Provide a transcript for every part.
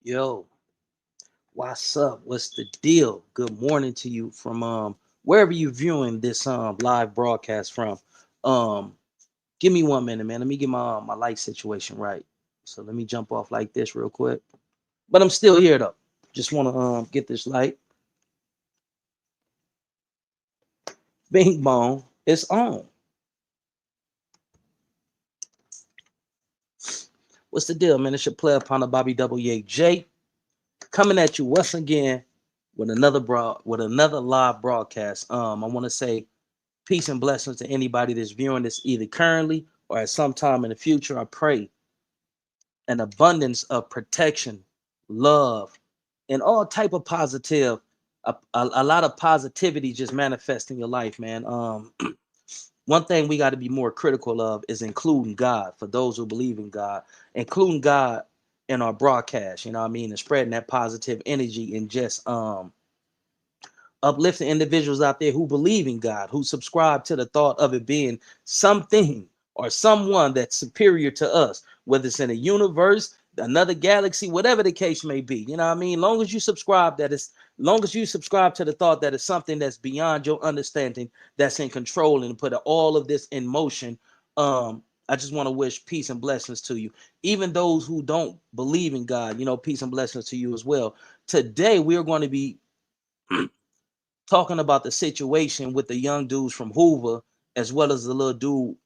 Yo, what's up? What's the deal? Good morning to you from wherever you're viewing this live broadcast from. Um Give me 1 minute, man. Let me get my light situation right. So let me jump off like this real quick. But I'm still here though. Just want to get this light. Bing bong. It's on. What's the deal, man? It's your player upon the Bobby WAJ coming at you once again with another live broadcast. I want to say peace and blessings to anybody that's viewing this either currently or at some time in the future. I pray an abundance of protection, love, and all type of positive, a lot of positivity just manifest in your life, man. One thing we got to be more critical of is including God for those who believe in God, including God in our broadcast, you know what I mean, and spreading that positive energy and just uplifting individuals out there who believe in God, who subscribe to the thought of it being something or someone that's superior to us, whether it's in a universe, another galaxy, whatever the case may be. You know what I mean? Long as you subscribe to the thought that it's something that's beyond your understanding, that's in control and put all of this in motion. I just want to wish peace and blessings to you. Even those who don't believe in God, peace and blessings to you as well. Today, we're going to be talking about the situation with the young dudes from Hoova, as well as the little dude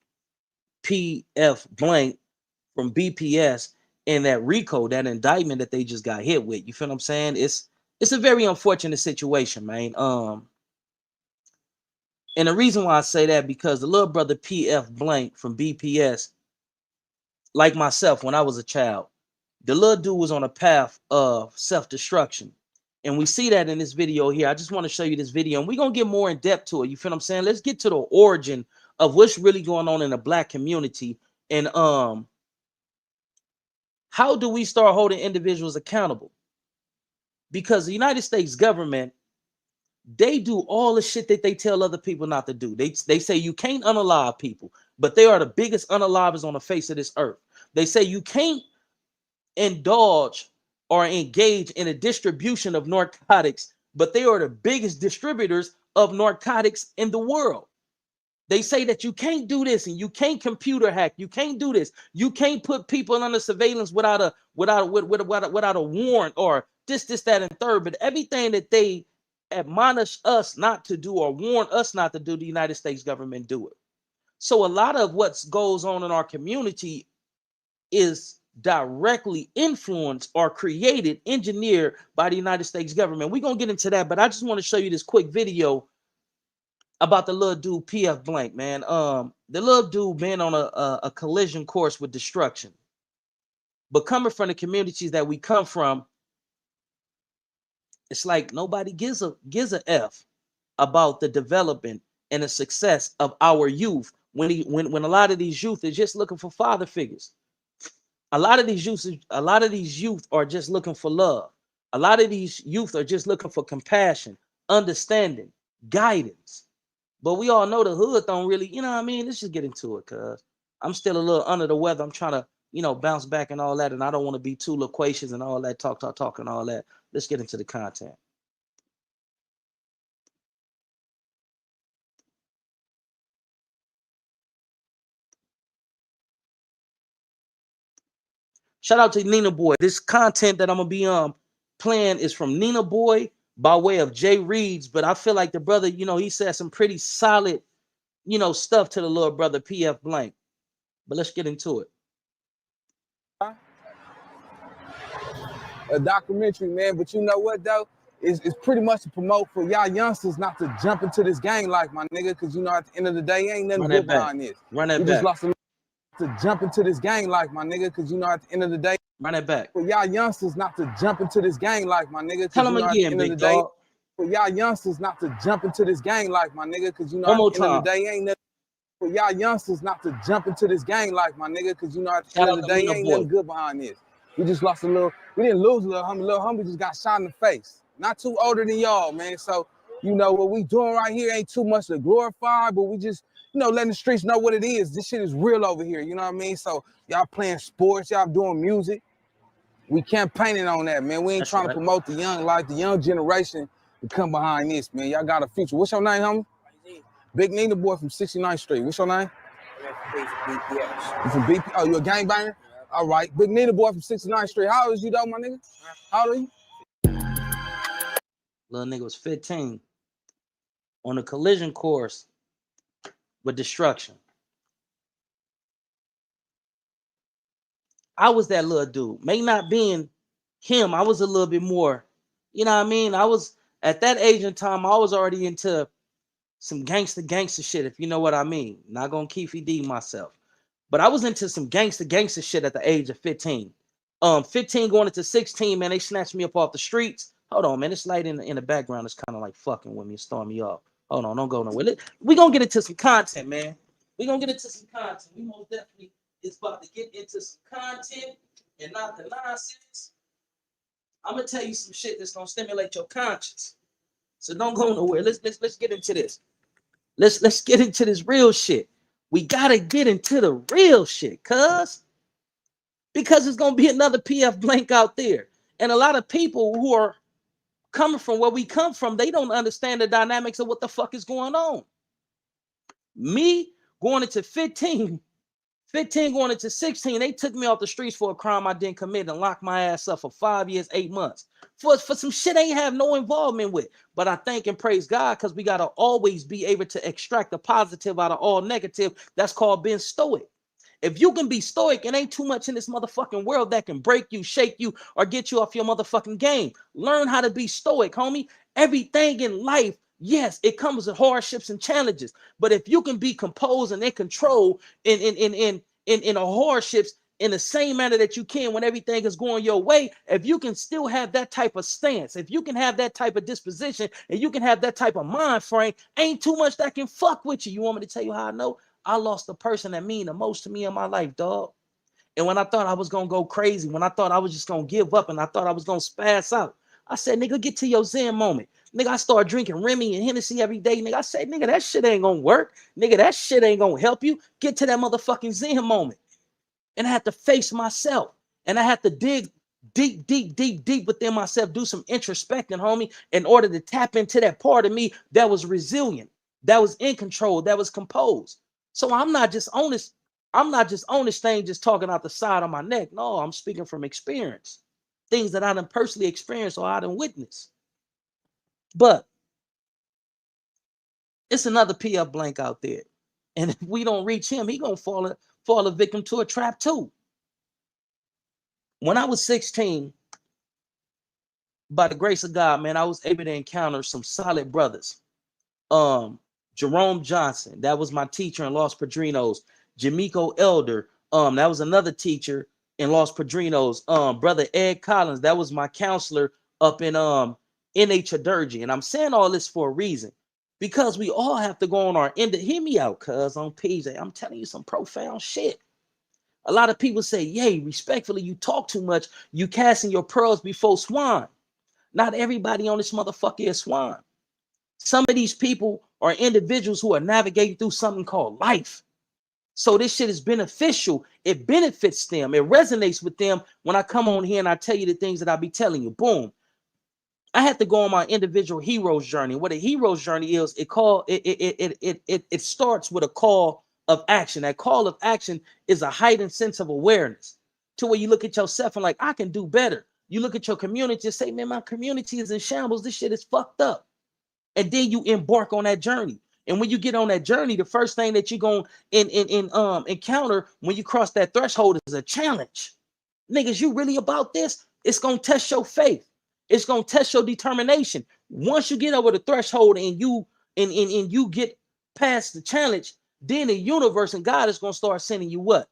PF blank from BPS and that Rico, that indictment that they just got hit with. You feel what I'm saying? It's a very unfortunate situation, man. And the reason why I say that because the little brother PF blank from BPS, like myself when I was a child, the little dude was on a path of self-destruction. And we see that in this video here. I just want to show you this video and we're going to get more in depth to it. You feel what I'm saying? Let's get to the origin of what's really going on in the black community and how do we start holding individuals accountable? Because the United States government, they do all the shit that they tell other people not to do. They say you can't unalive people, but they are the biggest unalivers on the face of this earth. They say you can't indulge or engage in a distribution of narcotics, but they are the biggest distributors of narcotics in the world. They say that you can't do this and you can't computer hack. You can't do this. You can't put people under surveillance without a warrant or this, that, and third. But everything that they admonish us not to do or warn us not to do, the United States government do it. So a lot of what goes on in our community is directly influenced or created, engineered by the United States government. We're going to get into that, but I just want to show you this quick video about the little dude PF blank, man. The little dude been on a collision course with destruction. But coming from the communities that we come from, it's like nobody gives a F about the development and the success of our youth when a lot of these youth are just looking for father figures. A lot of these youth are just looking for love. A lot of these youth are just looking for compassion, understanding, guidance. But we all know the hood don't really, you know what I mean? Let's just get into it, cuz I'm still a little under the weather. I'm trying to, bounce back and all that. And I don't want to be too loquacious and all that, talk and all that. Let's get into the content. Shout out to Nina Boy. This content that I'm gonna be playing is from Nina Boy by way of Jay Reeds, but I feel like the brother, he said some pretty solid, stuff to the little brother PF blank. But let's get into it. A documentary, man, but you know what though? It's pretty much to promote for y'all youngsters not to jump into this game like my nigga, because at the end of the day, ain't nothing good behind this. Run it back. Just lost to jump into this game like my nigga, because at the end of the day, run it back. For y'all youngsters not to jump into this game like my nigga, tell them again, big dog. For y'all youngsters not to jump into this game like my nigga, because at the end of the day, ain't nothing. For y'all youngsters not to jump into this game like my nigga, because at the end of the day, ain't nothing good behind this. We just lost we didn't lose a little homie. Little homie just got shot in the face. Not too older than y'all, man. So, what we doing right here ain't too much to glorify, but we just, letting the streets know what it is. This shit is real over here, you know what I mean? So y'all playing sports, y'all doing music. We campaigning on that, man. We ain't trying to promote the young life, the young generation to come behind this, man. Y'all got a future. What's your name, homie? Big Nina boy from 69th Street. What's your name? You from BP? Oh, you a gangbanger? Yeah. All right. Big Nina boy from 69th Street. How old is you though, my nigga? How old are you? Little nigga was 15 on a collision course with destruction. I was that little dude. May not being him, I was a little bit more, you know what I mean? I was at that age and time, I was already into some gangster shit, if you know what I mean. Not gonna Keefy D myself. But I was into some gangster shit at the age of 15. 15 going into 16, man, they snatched me up off the streets. Hold on, man, this light in the background is kind of like fucking with me and throwing me off. Hold on, don't go nowhere. We gonna get into some content, man. We gonna get into some content. We most definitely is about to get into some content and not the nonsense. I'm gonna tell you some shit that's gonna stimulate your conscience. So don't go nowhere. Let's get into this. Let's get into this real shit. We gotta get into the real shit, because it's gonna be another PF blank out there. And a lot of people who are coming from where we come from, they don't understand the dynamics of what the fuck is going on. Me going into 15 going into 16, they took me off the streets for a crime I didn't commit and locked my ass up for 5 years, 8 months. For some shit I ain't have no involvement with. But I thank and praise God, because we got to always be able to extract the positive out of all negative. That's called being stoic. If you can be stoic, it ain't too much in this motherfucking world that can break you, shake you, or get you off your motherfucking game. Learn how to be stoic, homie. Everything in life, yes, it comes with hardships and challenges. But if you can be composed and in control in the hardships in the same manner that you can when everything is going your way, if you can still have that type of stance, if you can have that type of disposition, and you can have that type of mind frame, ain't too much that can fuck with you. You want me to tell you how I know? I lost the person that mean the most to me in my life, dog. And when I thought I was gonna go crazy, when I thought I was just gonna give up and I thought I was gonna spaz out, I said, nigga, get to your Zen moment. Nigga, I started drinking Remy and Hennessy every day. Nigga, I said, nigga, that shit ain't gonna work. Nigga, that shit ain't gonna help you. Get to that motherfucking Zen moment. And I had to face myself. And I had to dig deep within myself, do some introspecting, homie, in order to tap into that part of me that was resilient, that was in control, that was composed. So I'm not just on this thing just talking out the side of my neck. No, I'm speaking from experience. Things that I done personally experienced or I done witnessed. But it's another PF blank out there. And if we don't reach him, he gonna fall a victim to a trap too. When I was 16, by the grace of God, man, I was able to encounter some solid brothers. Jerome Johnson, that was my teacher in Los Padrinos. Jamaico Elder, that was another teacher in Los Padrinos. Brother Ed Collins, that was my counselor up in NH Adurgy. And I'm saying all this for a reason, because we all have to go on our end. Hear me out, cuz on PJ, I'm telling you some profound shit. A lot of people say, yay, respectfully, you talk too much. You casting your pearls before swine. Not everybody on this motherfucker is swine. Some of these people are individuals who are navigating through something called life. So this shit is beneficial. It benefits them. It resonates with them when I come on here and I tell you the things that I be telling you. Boom. I had to go on my individual hero's journey. What a hero's journey is, it starts with a call of action. That call of action is a heightened sense of awareness, to where you look at yourself and like, I can do better. You look at your community and say, man, my community is in shambles. This shit is fucked up. And then you embark on that journey. And when you get on that journey, the first thing that you're going to encounter when you cross that threshold is a challenge. Niggas, you really about this? It's going to test your faith. It's going to test your determination. Once you get over the threshold and you get past the challenge, then the universe and God is going to start sending you what?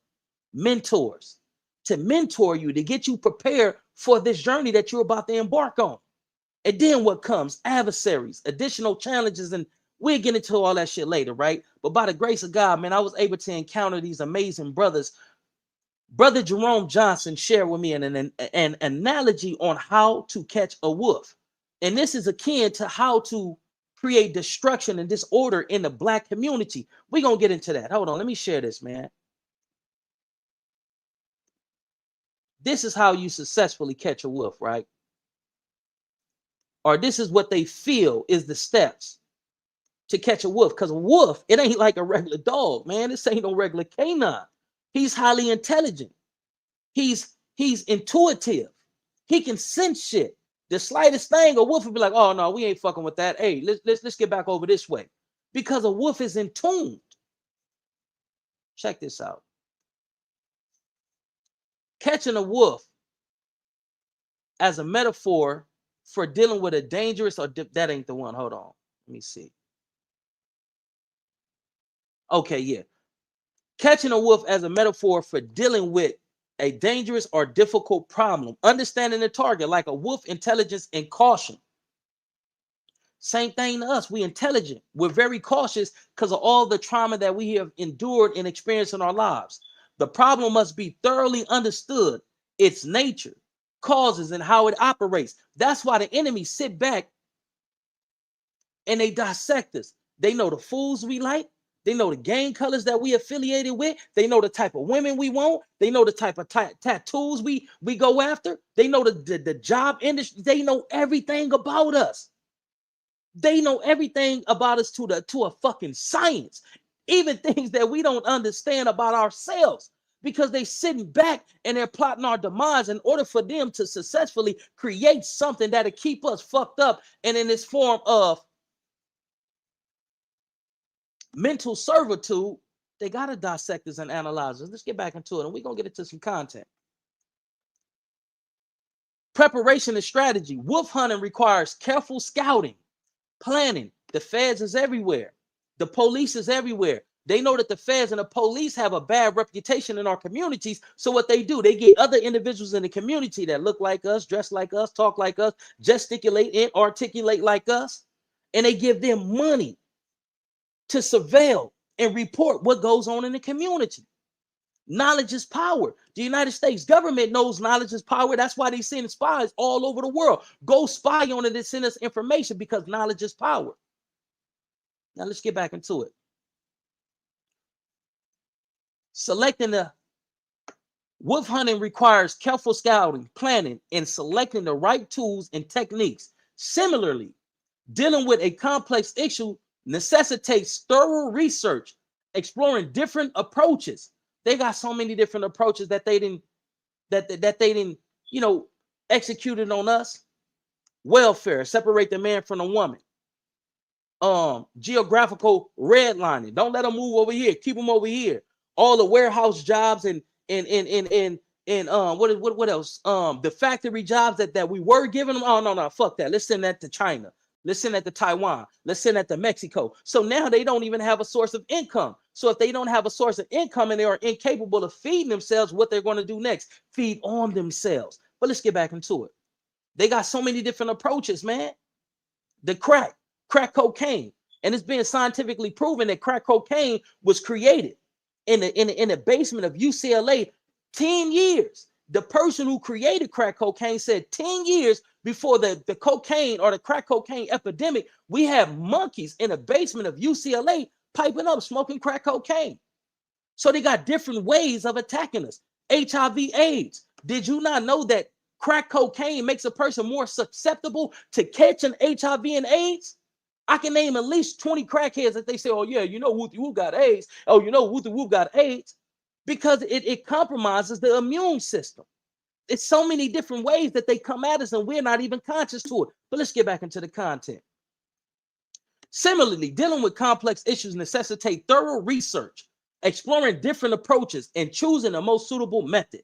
Mentors to mentor you, to get you prepared for this journey that you're about to embark on. And then what comes? Adversaries, additional challenges, and we'll get into all that shit later, right? But by the grace of God, man, I was able to encounter these amazing brothers. Brother Jerome Johnson shared with me an analogy on how to catch a wolf. And this is akin to how to create destruction and disorder in the Black community. We're going to get into that. Hold on, let me share this, man. This is how you successfully catch a wolf, right? Or this is what they feel is the steps to catch a wolf. Because a wolf, it ain't like a regular dog, man. This ain't no regular canine. He's highly intelligent. He's intuitive. He can sense shit. The slightest thing, a wolf will be like, "Oh no, we ain't fucking with that. Hey, let's get back over this way," because a wolf is in tune. Check this out. Catching a wolf as a metaphor for dealing with a dangerous, or that ain't the one. Hold on, let me see. Okay, yeah. Catching a wolf as a metaphor for dealing with a dangerous or difficult problem. Understanding the target, like a wolf, intelligence and caution. Same thing to us. We intelligent. We're very cautious because of all the trauma that we have endured and experienced in our lives. The problem must be thoroughly understood, its nature, causes, and how it operates. That's why the enemy sit back and they dissect us. They know the fools we like. They know the gang colors that we affiliated with. They know the type of women we want. They know the type of tattoos we go after. They know the job industry. They know everything about us. They know everything about us to a fucking science. Even things that we don't understand about ourselves, because they sitting back and they're plotting our demise in order for them to successfully create something that'll keep us fucked up and in this form of mental servitude. They got to dissect us and analyze us. Let's get back into it, and we're going to get into some content. Preparation and strategy. Wolf hunting requires careful scouting, planning. The feds is everywhere. The police is everywhere. They know that the feds and the police have a bad reputation in our communities. So what they do, they get other individuals in the community that look like us, dress like us, talk like us, gesticulate and articulate like us, and they give them money to surveil and report what goes on in the community. Knowledge is power. The United States government knows knowledge is power. That's why they send spies all over the world. Go spy on it and send us information, because knowledge is power. Now let's get back into it. Selecting the wolf hunting requires careful scouting, planning, and selecting the right tools and techniques. Similarly, dealing with a complex issue necessitates thorough research, exploring different approaches. They got so many different approaches that they didn't executed on us. Welfare, separate the man from the woman. Geographical redlining. Don't let them move over here. Keep them over here. All the warehouse jobs and what else? The factory jobs that we were giving them. Oh no, fuck that. Let's send that to China. Let's send that to Taiwan. Let's send that to Mexico. So now they don't even have a source of income. So if they don't have a source of income and they are incapable of feeding themselves, what they're going to do next? Feed on themselves. But let's get back into it. They got so many different approaches, man. The crack cocaine, and it's been scientifically proven that crack cocaine was created in the basement of UCLA 10 years. The person who created crack cocaine said 10 years before the cocaine or the crack cocaine epidemic, we had monkeys in the basement of UCLA piping up, smoking crack cocaine. So they got different ways of attacking us. HIV/AIDS. Did you not know that crack cocaine makes a person more susceptible to catching HIV and AIDS? I can name at least 20 crackheads that they say, "Oh yeah, you know Wooty Woo got AIDS. Oh, you know Wooty Woo got AIDS," because it compromises the immune system. It's so many different ways that they come at us, and we're not even conscious to it. But let's get back into the content. Similarly, dealing with complex issues necessitate thorough research, exploring different approaches, and choosing the most suitable method.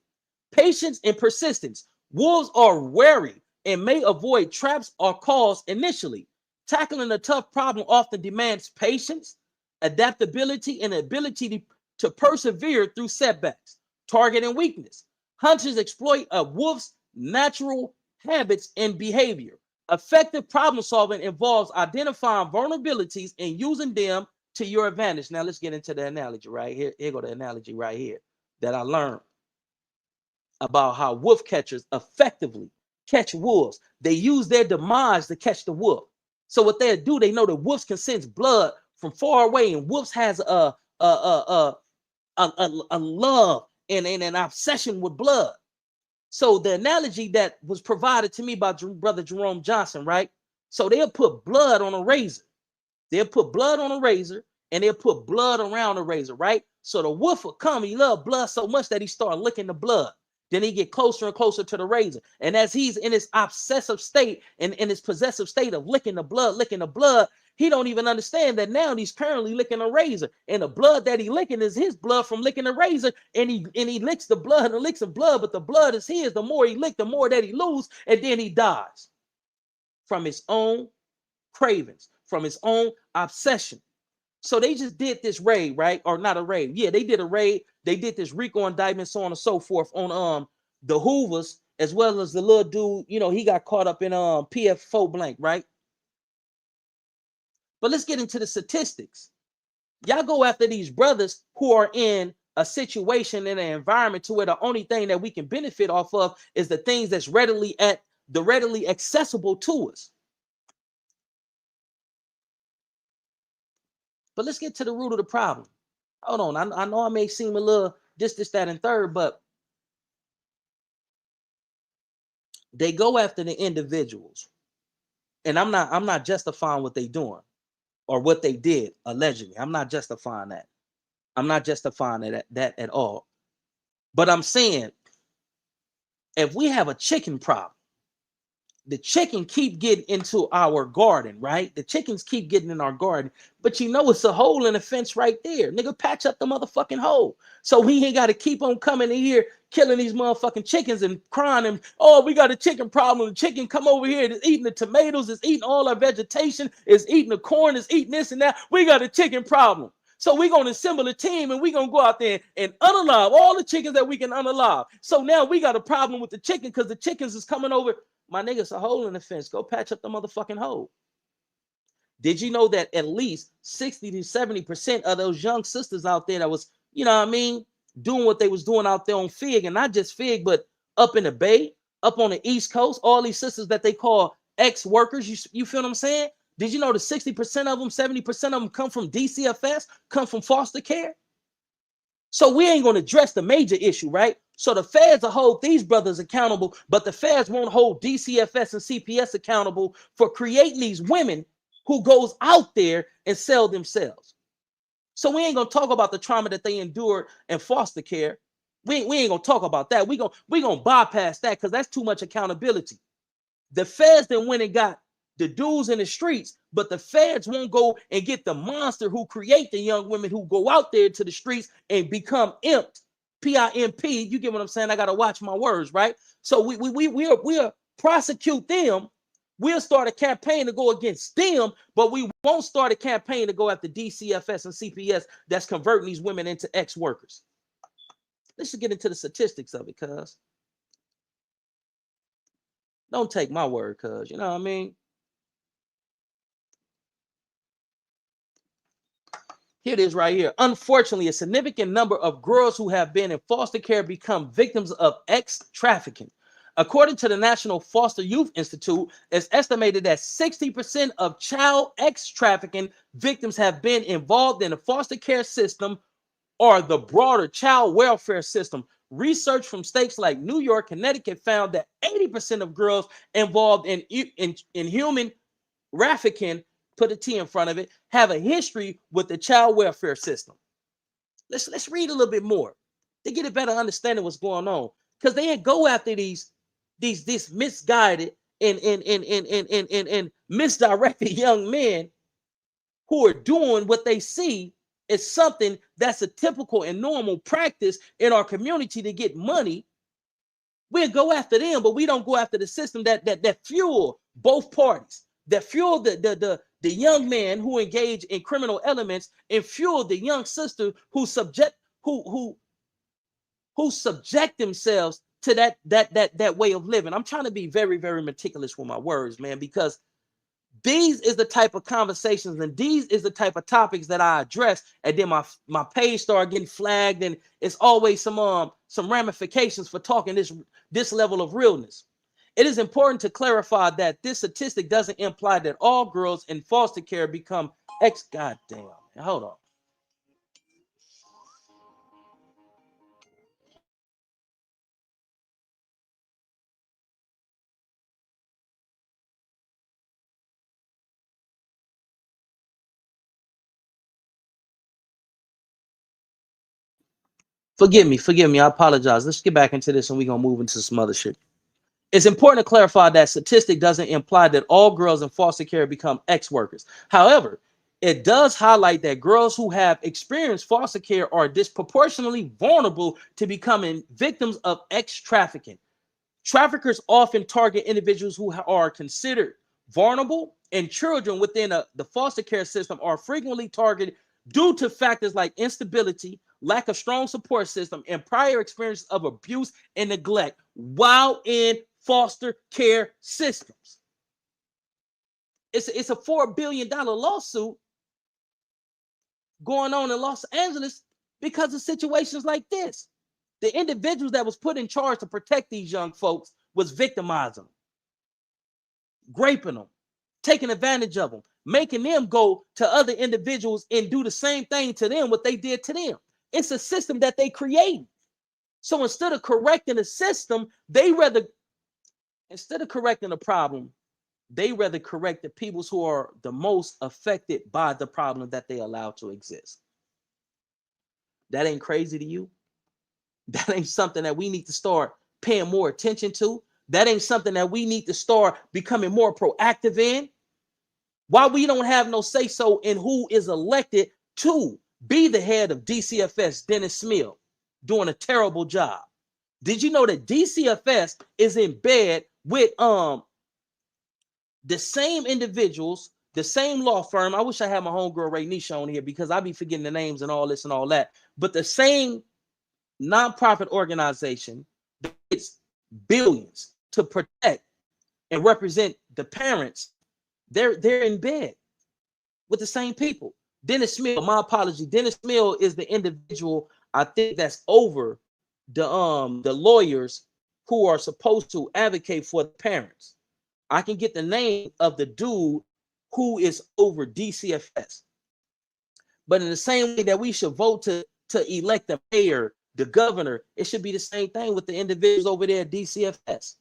Patience and persistence. Wolves are wary and may avoid traps or calls initially. Tackling a tough problem often demands patience, adaptability, and ability to persevere through setbacks. Target and weakness. Hunters exploit a wolf's natural habits and behavior. Effective problem solving involves identifying vulnerabilities and using them to your advantage. Now let's get into the analogy right here. Here go the analogy right here that I learned about how wolf catchers effectively catch wolves. They use their demise to catch the wolf. So what they do, they know that wolves can sense blood from far away, and wolves has a love and an obsession with blood. So the analogy that was provided to me by Brother Jerome Johnson, right? So they'll put blood on a razor. They'll put blood on a razor and they'll put blood around the razor, right? So the wolf will come. He loved blood so much that he started licking the blood. Then he get closer and closer to the razor. And as he's in his obsessive state and in his possessive state of licking the blood, he don't even understand that now he's currently licking a razor. And the blood that he licking is his blood from licking the razor. And he licks the blood and licks the blood, but the blood is his. The more he lick, the more that he lose, and then he dies from his own cravings, from his own obsession. So they just did this raid, right? Or not a raid. Yeah, they did a raid. They did this Rico indictment, so on and so forth, on the Hoovers, as well as the little dude, you know, he got caught up in PF4 blank, right? But let's get into the statistics. Y'all go after these brothers who are in a situation in an environment to where the only thing that we can benefit off of is the things that's readily accessible to us. But let's get to the root of the problem. Hold on. I know I may seem a little this, that, and third, but they go after the individuals. And I'm not justifying what they doing or what they did, allegedly. I'm not justifying that. I'm not justifying that at all. But I'm saying if we have a chicken problem, the chicken keep getting into our garden, right? The chickens keep getting in our garden, but you know it's a hole in the fence right there. Nigga, patch up the motherfucking hole. So we ain't got to keep on coming in here killing these motherfucking chickens and crying and, oh, we got a chicken problem. The chicken come over here, it's eating the tomatoes, it's eating all our vegetation, it's eating the corn, it's eating this and that. We got a chicken problem. So we're going to assemble a team and we're going to go out there and unalive all the chickens that we can unalive. So now we got a problem with the chicken because the chickens is coming over. My nigga, it's a hole in the fence. Go patch up the motherfucking hole. Did you know that at least 60 to 70% of those young sisters out there that was, you know what I mean, doing what they was doing out there on Fig, and not just Fig, but up in the Bay, up on the East Coast, all these sisters that they call ex-workers, you feel what I'm saying? Did you know that 60% of them, 70% of them come from DCFS, come from foster care? So we ain't going to address the major issue, right? So the feds will hold these brothers accountable, but the feds won't hold DCFS and CPS accountable for creating these women who goes out there and sell themselves. So we ain't going to talk about the trauma that they endured in foster care. We ain't going to talk about that. We gonna bypass that because that's too much accountability. The feds then went and got the dudes in the streets, but the feds won't go and get the monster who create the young women who go out there to the streets and become imped. P-I-M-P. You get what I'm saying? I gotta watch my words, right? So we'll prosecute them. We'll start a campaign to go against them, but we won't start a campaign to go after DCFS and CPS that's converting these women into ex-workers. Let's just get into the statistics of it, cuz. Don't take my word, cuz. You know what I mean? Here it is right here. Unfortunately, a significant number of girls who have been in foster care become victims of trafficking. According to the National Foster Youth Institute, it's estimated that 60% of child trafficking victims have been involved in the foster care system or the broader child welfare system. Research from states like New York, Connecticut found that 80% of girls involved in human trafficking, put a T in front of it, have a history with the child welfare system. Let's read a little bit more to get a better understanding what's going on, because they go after these misguided and misdirected young men who are doing what they see is something that's a typical and normal practice in our community to get money. We'll go after them, but we don't go after the system that fuel both parties, that fuel the young man who engage in criminal elements, and fuel the young sister who subject themselves to that way of living. I'm trying to be very, very meticulous with my words, man, because these is the type of conversations and these is the type of topics that I address, and then my page start getting flagged, and it's always some ramifications for talking this level of realness. It is important to clarify that this statistic doesn't imply that all girls in foster care become goddamn. Hold on. Forgive me. I apologize. Let's get back into this and we're going to move into some other shit. It's important to clarify that statistic doesn't imply that all girls in foster care become ex-workers. However, it does highlight that girls who have experienced foster care are disproportionately vulnerable to becoming victims of ex-trafficking. Traffickers often target individuals who are considered vulnerable, and children within the foster care system are frequently targeted due to factors like instability, lack of strong support system, and prior experience of abuse and neglect while in foster care systems. It's a $4 billion lawsuit going on in Los Angeles because of situations like this. The individuals that was put in charge to protect these young folks was victimizing them, raping them, taking advantage of them, making them go to other individuals and do the same thing to them what they did to them. It's a system that they create. So instead of correcting the system, instead of correcting the problem, they rather correct the peoples who are the most affected by the problem that they allow to exist. That ain't crazy to you? That ain't something that we need to start paying more attention to? That ain't something that we need to start becoming more proactive in? Why we don't have no say so in who is elected to be the head of DCFS, Dennis Smith, doing a terrible job. Did you know that DCFS is in bed with the same individuals, the same law firm? I wish I had my homegirl Ray Nisha on here because I be forgetting the names and all this and all that. But the same nonprofit organization that gets billions to protect and represent the parents, they're in bed with the same people. Dennis Smith, my apology. Dennis Smith is the individual I think that's over the lawyers who are supposed to advocate for the parents. I can get the name of the dude who is over DCFS. But in the same way that we should vote to elect the mayor, the governor, it should be the same thing with the individuals over there at DCFS.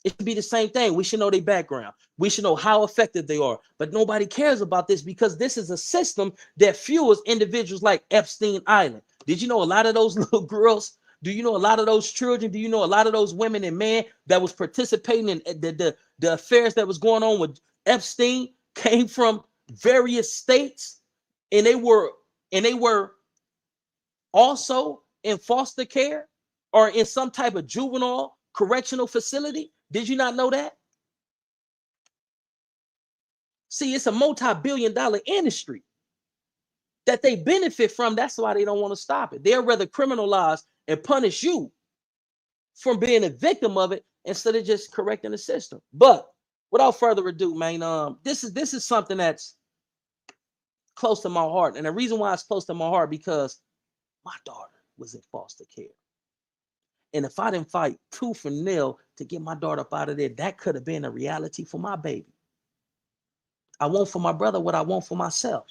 It should be the same thing. We should know their background. We should know how effective they are. But nobody cares about this because this is a system that fuels individuals like Epstein Island. Did you know a lot of those little girls? Do you know a lot of those children? Do you know a lot of those women and men that was participating in the affairs that was going on with Epstein came from various states, and they were also in foster care or in some type of juvenile correctional facility? Did you not know that? See, it's a multi-billion-dollar industry that they benefit from. That's why they don't want to stop it. They'd rather criminalize and punish you from being a victim of it instead of just correcting the system. But without further ado, man, this is something that's close to my heart. And the reason why it's close to my heart because my daughter was in foster care. And if I didn't fight tooth and nail to get my daughter up out of there, that could have been a reality for my baby. I want for my brother what I want for myself.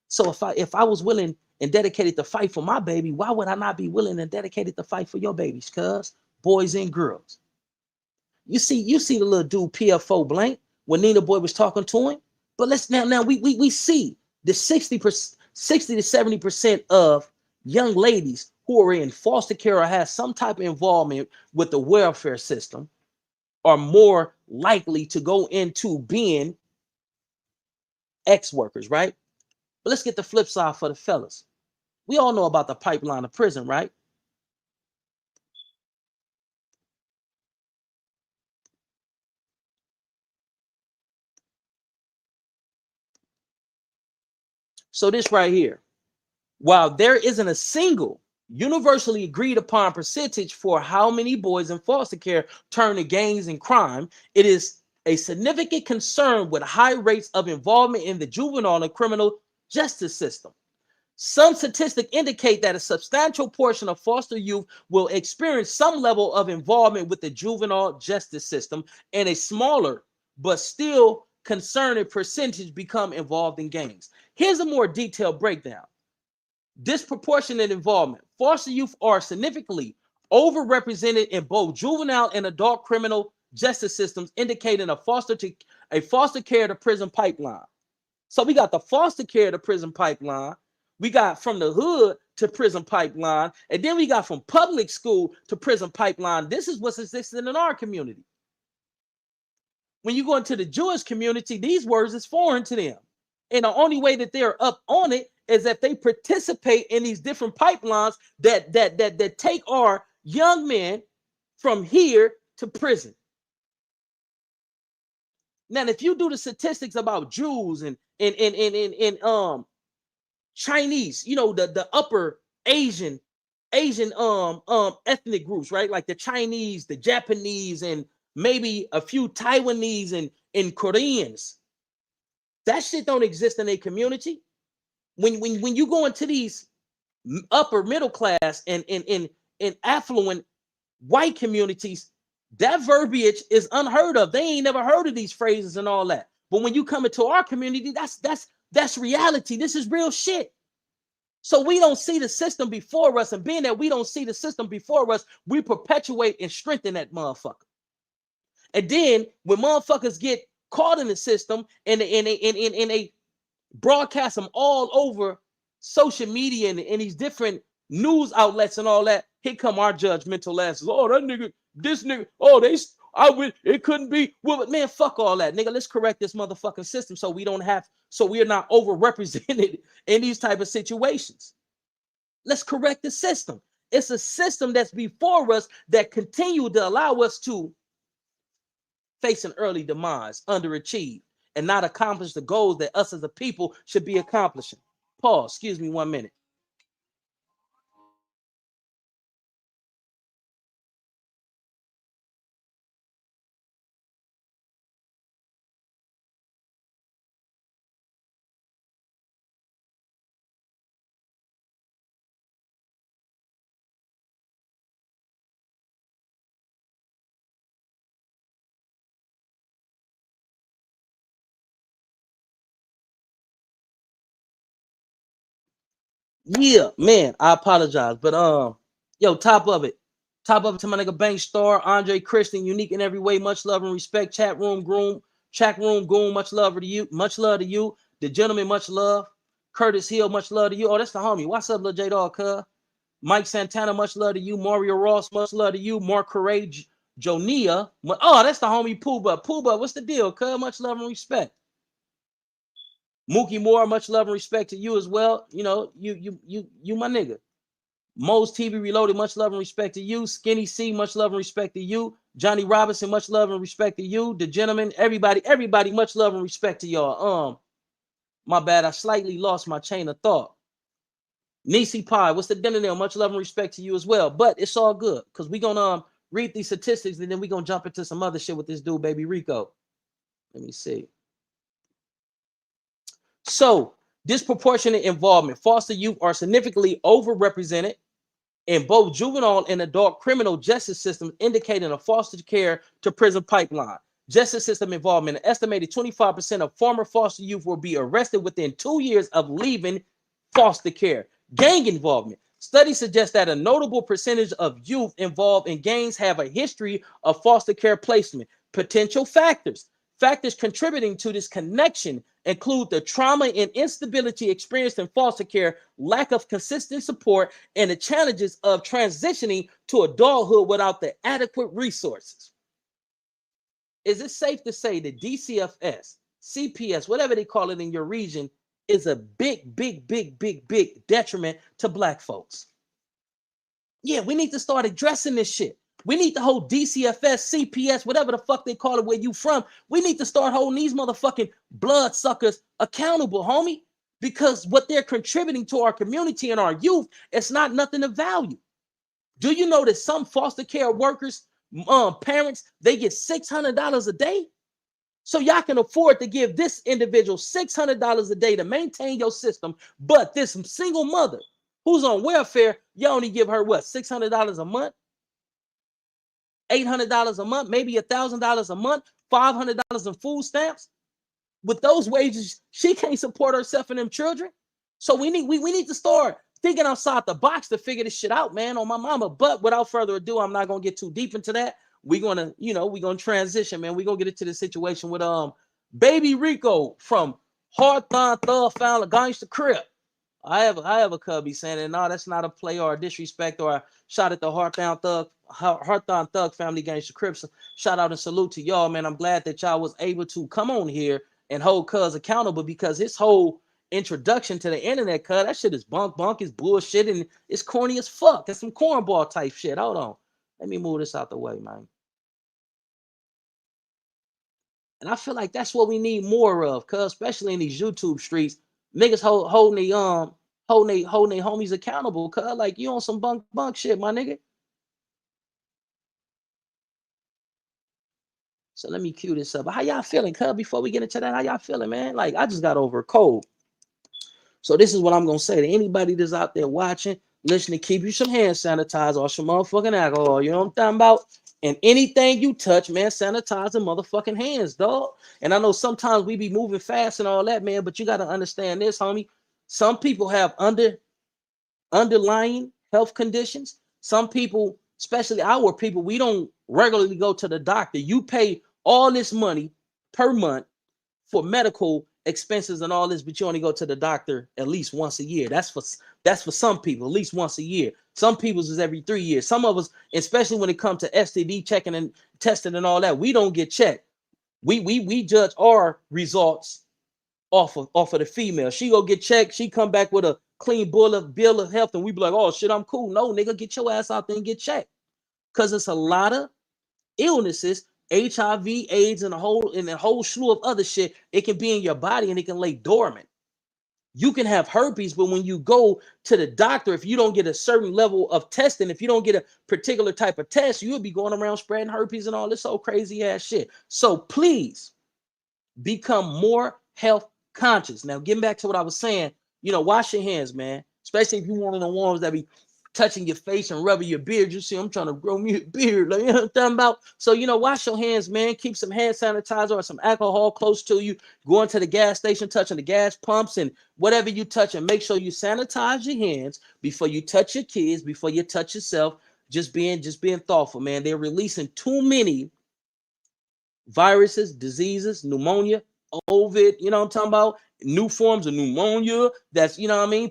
So if I was willing and dedicated to fight for my baby, why would I not be willing and dedicated to fight for your babies? Cuz boys and girls. You see the little dude PFO blank when Nina Boy was talking to him. But let's now we see the 60 to 70% of young ladies who are in foster care or have some type of involvement with the welfare system are more likely to go into being ex-workers, right? But let's get the flip side for the fellas. We all know about the pipeline of prison, right? So this right here, while there isn't a single universally agreed upon percentage for how many boys in foster care turn to gangs and crime, it is a significant concern with high rates of involvement in the juvenile and criminal justice system. Some statistics indicate that a substantial portion of foster youth will experience some level of involvement with the juvenile justice system, and a smaller but still concerning percentage become involved in gangs. Here's a more detailed breakdown. Disproportionate involvement. Foster youth are significantly overrepresented in both juvenile and adult criminal justice systems, indicating a foster care to prison pipeline. So we got the foster care to prison pipeline. We got from the hood to prison pipeline. And then we got from public school to prison pipeline. This is what's existing in our community. When you go into the Jewish community, these words is foreign to them. And the only way that they're up on it is if they participate in these different pipelines that take our young men from here to prison. Now, if you do the statistics about Jews and Chinese, you know, the upper Asian ethnic groups, right? Like the Chinese, the Japanese, and maybe a few Taiwanese and Koreans. That shit don't exist in a community. When you go into these upper middle class and affluent white communities, that verbiage is unheard of. They ain't never heard of these phrases and all that. But when you come into our community, that's reality. This is real shit. So we don't see the system before us, and being that we don't see the system before us, we perpetuate and strengthen that motherfucker. And then when motherfuckers get caught in the system and they broadcast them all over social media and these different news outlets and all that, here come our judgmental asses. Oh, that nigga, this nigga, oh, it couldn't be. Well, but man, fuck all that, nigga. Let's correct this motherfucking system so we are not overrepresented in these type of situations. Let's correct the system. It's a system that's before us that continue to allow us to face an early demise, underachieve, and not accomplish the goals that us as a people should be accomplishing. Pause. Excuse me 1 minute. Yeah, man, I apologize, but yo, top of it to my nigga Bank Star, Andre Christian, unique in every way, much love and respect. Chat room goon, much love to you, The gentleman, much love. Curtis Hill, much love to you. Oh, that's the homie. What's up, Lil J Dog, cuz? Mike Santana, much love to you. Mario Ross, much love to you. Mark Courage, Jonia. Oh, that's the homie Pooba. Pooba, what's the deal, cuz? Much love and respect. Mookie Moore, much love and respect to you as well. You know, you my nigga. Mo's TV Reloaded, much love and respect to you. Skinny C, much love and respect to you. Johnny Robinson, much love and respect to you. The gentleman, everybody, much love and respect to y'all. My bad, I slightly lost my chain of thought. Nisi Pie, what's the dinner there? Much love and respect to you as well. But it's all good because we gonna read these statistics and then we gonna jump into some other shit with this dude, baby Rico. Let me see. So, disproportionate involvement. Foster youth are significantly overrepresented in both juvenile and adult criminal justice systems, indicating a foster care to prison pipeline. Justice system involvement. An estimated 25% of former foster youth will be arrested within 2 years of leaving foster care. Gang involvement. Studies suggest that a notable percentage of youth involved in gangs have a history of foster care placement. Potential factors. Factors contributing to this connection include the trauma and instability experienced in foster care, lack of consistent support, and the challenges of transitioning to adulthood without the adequate resources. Is it safe to say that DCFS, CPS, whatever they call it in your region, is a big detriment to Black folks? Yeah, we need to start addressing this shit. We need to hold DCFS, CPS, whatever the fuck they call it where you from. We need to start holding these motherfucking bloodsuckers accountable, homie, because what they're contributing to our community and our youth, it's not nothing of value. Do you know that some foster care workers, parents, they get $600 a day? So y'all can afford to give this individual $600 a day to maintain your system, but this single mother who's on welfare, you only give her what, $600 a month? $800 a month, maybe $1,000 a month, $500 in food stamps. With those wages, she can't support herself and them children. So we need to start thinking outside the box to figure this shit out, man, on my mama. But without further ado, I'm not gonna get too deep into that. We're gonna transition, man. We're gonna get into the situation with baby Rico from Hawthorne Thug Found a Gangsta Crib. I have a cubby saying that no, that's not a play or a disrespect or a shot at the Hawthorne Thug family against the Crips. Shout out and salute to y'all, man. I'm glad that y'all was able to come on here and hold cuz accountable because his whole introduction to the internet, cuz that shit is bunk, is bullshit, and it's corny as fuck. That's some cornball type shit. Hold on. Let me move this out the way, man. And I feel like that's what we need more of, cuz especially in these YouTube streets, niggas holding their homies accountable, cuz like you on some bunk shit, my nigga. So let me cue this up. How y'all feeling, cuz? Before we get into that, how y'all feeling, man? Like I just got over a cold. So this is what I'm gonna say to anybody that's out there watching, listening, keep you some hand sanitizer or some motherfucking alcohol. You know what I'm talking about? And anything you touch, man, sanitize the motherfucking hands, dog. And I know sometimes we be moving fast and all that, man, but you got to understand this, homie. Some people have underlying health conditions. Some people, especially our people, we don't regularly go to the doctor. You pay all this money per month for medical expenses and all this, but you only go to the doctor at least once a year. That's for some people, at least once a year. Some people's is every 3 years. Some of us, especially when it comes to STD checking and testing and all that, we don't get checked. We judge our results off of the female. She go get checked, she come back with a clean bill of health, and we be like, oh shit, I'm cool. No, nigga, get your ass out there and get checked. Because it's a lot of illnesses, HIV, AIDS, and a whole slew of other shit. It can be in your body and it can lay dormant. You can have herpes, but when you go to the doctor, if you don't get a certain level of testing, if you don't get a particular type of test, you'll be going around spreading herpes and all this old crazy ass shit. So please become more health conscious. Now, getting back to what I was saying, wash your hands, man. Especially if you're one of the ones that be touching your face and rubbing your beard. You see, I'm trying to grow me a beard. Like, you know what I'm talking about? So, wash your hands, man. Keep some hand sanitizer or some alcohol close to you. Going to the gas station, touching the gas pumps and whatever you touch, and make sure you sanitize your hands before you touch your kids, before you touch yourself. Just being thoughtful, man. They're releasing too many viruses, diseases, pneumonia, COVID, you know what I'm talking about? New forms of pneumonia. That's,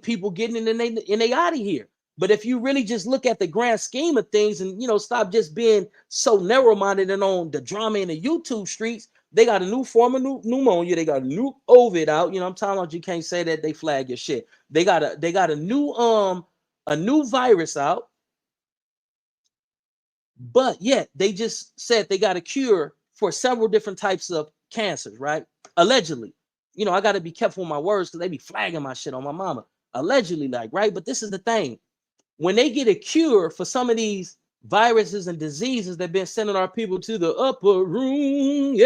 people getting in and they out of here. But if you really just look at the grand scheme of things and, stop just being so narrow-minded and on the drama in the YouTube streets, they got a new form of pneumonia. They got a new COVID out. You know what I'm talking about? You can't say that they flag your shit. They got a new virus out. But yet they just said they got a cure for several different types of cancers, right? Allegedly. I got to be careful with my words because they be flagging my shit on my mama. Allegedly, like, right? But this is the thing. When they get a cure for some of these viruses and diseases that have been sending our people to the upper room,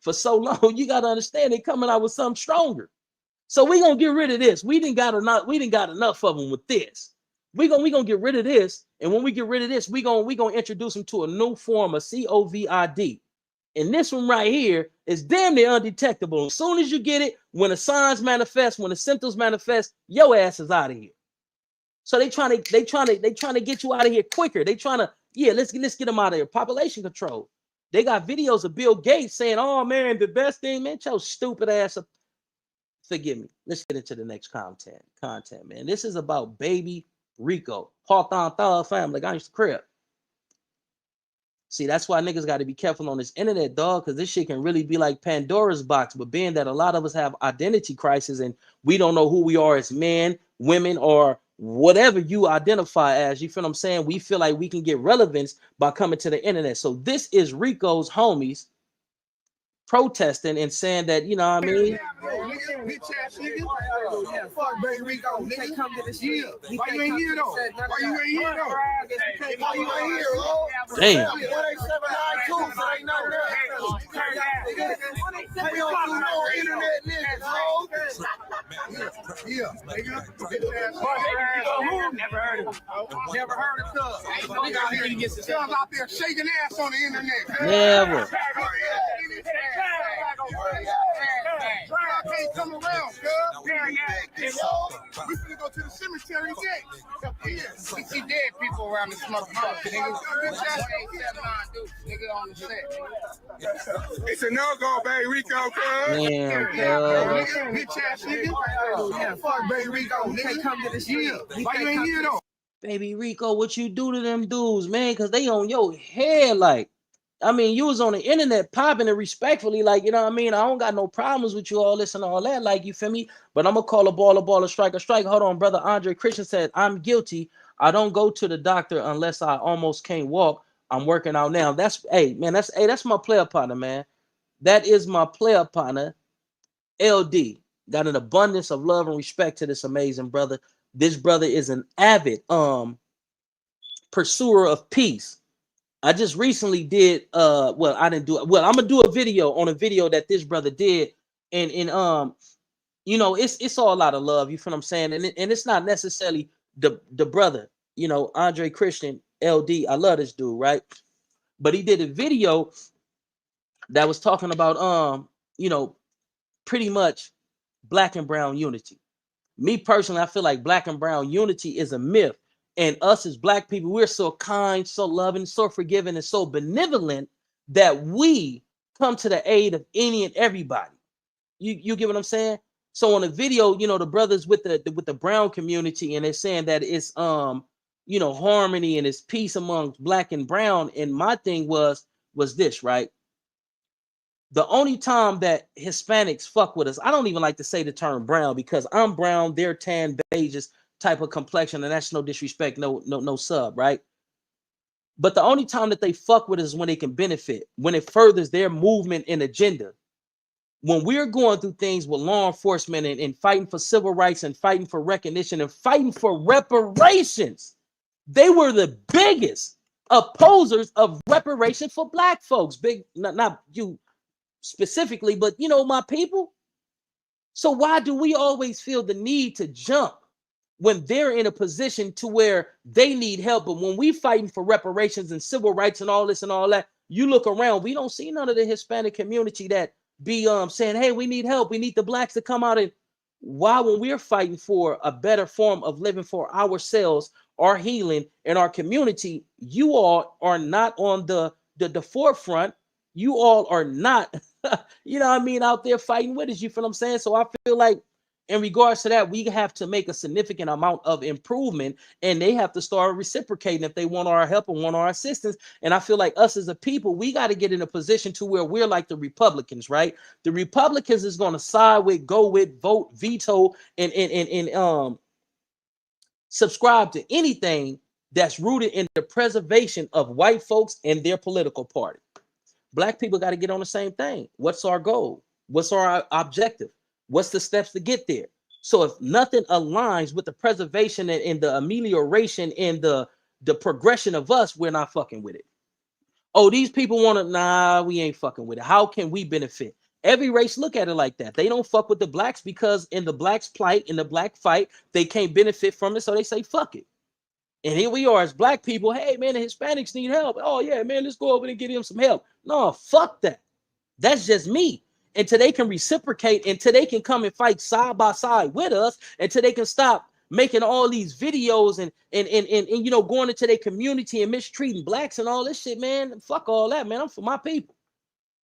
for so long, you got to understand they coming out with something stronger. So we going to get rid of this. We didn't got enough of them with this. We gonna get rid of this, and when we get rid of this, we gonna introduce them to a new form of COVID. And this one right here is damn near undetectable. As soon as you get it, when the signs manifest, when the symptoms manifest, your ass is out of here. So they trying to get you out of here quicker. They trying to, let's get them out of here. Population control. They got videos of Bill Gates saying, "Oh man, the best thing, man, your stupid ass up." Forgive me. Let's get into the next content, man. This is about baby Rico, Hawthorne Thug family, gangsta crib. See, that's why niggas got to be careful on this internet, dog, because this shit can really be like Pandora's box. But being that a lot of us have identity crisis and we don't know who we are as men, women, or whatever you identify as, you feel what I'm saying? We feel like we can get relevance by coming to the internet. So this is Rico's homies protesting and saying that, you know what I mean? Fuck baby Rico, nigga. Come to the street. Why you ain't here though? Why you ain't here though? Why you ain't here, bro? Damn. 18792, so ain't none of that. We don't do no internet niggas, bro. Never heard of him. Never heard of Cuz. Cuz out there shaking ass on the internet. Never. ain't come around, cuz. We finna go to the cemetery next. We see dead people around the smoke box, nigga. Nigga on the set. It's a no-go, baby Rico, cuz. Damn, Bitch ass nigga. Fuck, baby Rico, nigga. Come to this year. Why you ain't here though? Baby Rico, what you do to them dudes, man? Because they on your head, like, I mean, you was on the internet popping it respectfully, like, you know what I mean? I don't got no problems with you all this and all that, like, you feel me? But I'm gonna call a ball, a strike, a strike. Hold on, brother Andre Christian said, I'm guilty. I don't go to the doctor unless I almost can't walk. I'm working out now. That's, hey, man, that's my player partner, man. That is my player partner, LD. Got an abundance of love and respect to this amazing brother. This brother is an avid pursuer of peace. I just recently did well, I didn't do it. Well, I'm gonna do a video on a video that this brother did, and you know, it's all a lot of love, you feel what I'm saying? And it's not necessarily the brother, you know, Andre Christian LD. I love this dude, right? But he did a video that was talking about you know, pretty much black and brown unity. Me personally, I feel like black and brown unity is a myth. And us as black people, we're so kind, so loving, so forgiving, and so benevolent that we come to the aid of any and everybody. You get what I'm saying? So on the video, you know, the brothers with the brown community, and they're saying that it's you know, harmony and it's peace amongst black and brown. And my thing was this, right? The only time that Hispanics fuck with us, I don't even like to say the term brown because I'm brown, they're tan, beiges type of complexion, and that's no disrespect, no sub, right? But the only time that they fuck with us is when they can benefit, when it furthers their movement and agenda. When we're going through things with law enforcement and fighting for civil rights and fighting for recognition and fighting for reparations, they were the biggest opposers of reparation for black folks. Big, not you specifically, but you know, my people. So why do we always feel the need to jump when they're in a position to where they need help? But when we fighting for reparations and civil rights and all this and all that, you look around, we don't see none of the Hispanic community that be saying, hey, we need help, we need the blacks to come out. And why, when we're fighting for a better form of living for ourselves, our healing, and our community, you all are not on the forefront. You all are not you know what I mean, out there fighting with us. You feel what I'm saying? So I feel like in regards to that, we have to make a significant amount of improvement, and they have to start reciprocating if they want our help and want our assistance. And I feel like us as a people, we got to get in a position to where we're like the Republicans, right? The Republicans is going to side with, go with, vote, veto, and subscribe to anything that's rooted in the preservation of white folks and their political party. Black people got to get on the same thing. What's our goal? What's our objective? What's the steps to get there? So if nothing aligns with the preservation and the amelioration and the progression of us, we're not fucking with it. Oh, these people want to, nah, we ain't fucking with it. How can we benefit? Every race look at it like that. They don't fuck with the blacks because in the blacks' plight, in the black fight, they can't benefit from it. So they say, fuck it. And here we are as black people. Hey, man, the Hispanics need help. Oh, yeah, man, let's go over and get him some help. No, fuck that. That's just me. Until they can reciprocate, until they can come and fight side by side with us, until they can stop making all these videos and you know, going into their community and mistreating blacks and all this shit, man. Fuck all that, man. I'm for my people.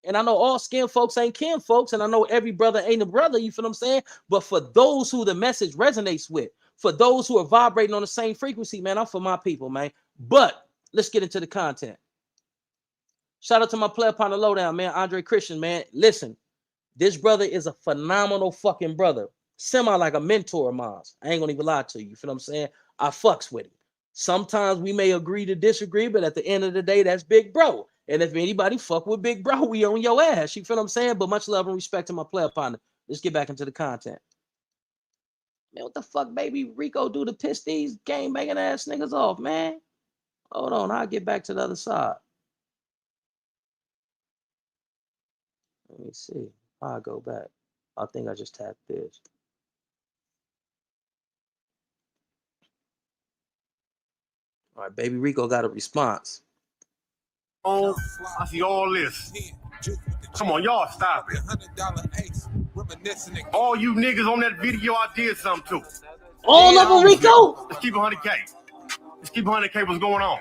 And I know all skin folks ain't kin folks, and I know every brother ain't a brother, you feel what I'm saying? But for those who the message resonates with, for those who are vibrating on the same frequency, man, I'm for my people, man. But let's get into the content. Shout out to my player partner Lowdown, man, Andre Christian, man. Listen, this brother is a phenomenal fucking brother. Semi like a mentor of mine. I ain't gonna even lie to you. You feel what I'm saying? I fucks with him. Sometimes we may agree to disagree, but at the end of the day, that's big bro. And if anybody fuck with big bro, we on your ass. You feel what I'm saying? But much love and respect to my player partner. Let's get back into the content. Man, what the fuck, baby Rico do to piss these game banging ass niggas off, man? Hold on, I'll get back to the other side. Let me see. I'll go back. I think I just tapped this. All right, baby Rico got a response. Oh, I see all this. Come on, y'all stop it. All you niggas on that video, I did something to. All of them, Rico? Let's keep 100K. Let's keep 100K. What's going on?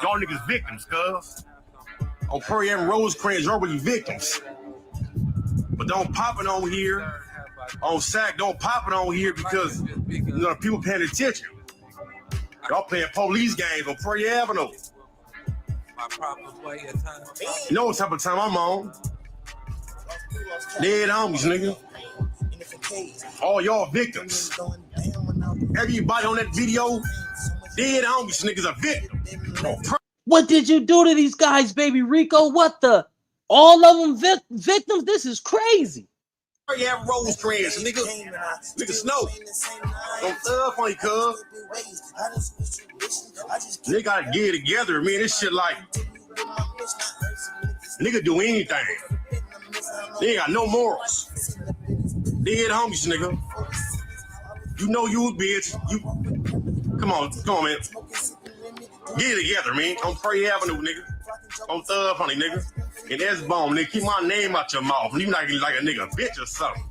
Y'all niggas victims, cuz. On Prairie and Rosecrans, y'all really victims. But don't pop it on here. On SAC, don't pop it on here because people paying attention. Y'all playing police games on Prairie Avenue. You know what type of time I'm on. Dead homies, nigga. All y'all victims. Everybody on that video, dead homies, niggas are victims. What did you do to these guys, baby Rico? What the? All of them victims? This is crazy. You have Rosecrans, nigga. Nigga Snow. Don't thug on you, cuz. They gotta get it together, man. This shit like nigga do anything. They ain't got no morals. Dead homies, nigga. You know you a bitch. You come on, man. Get it together, man. On Prairie Avenue, nigga. On Thug Honey, nigga. And that's bomb, nigga. Keep my name out your mouth. You not like a nigga bitch or something.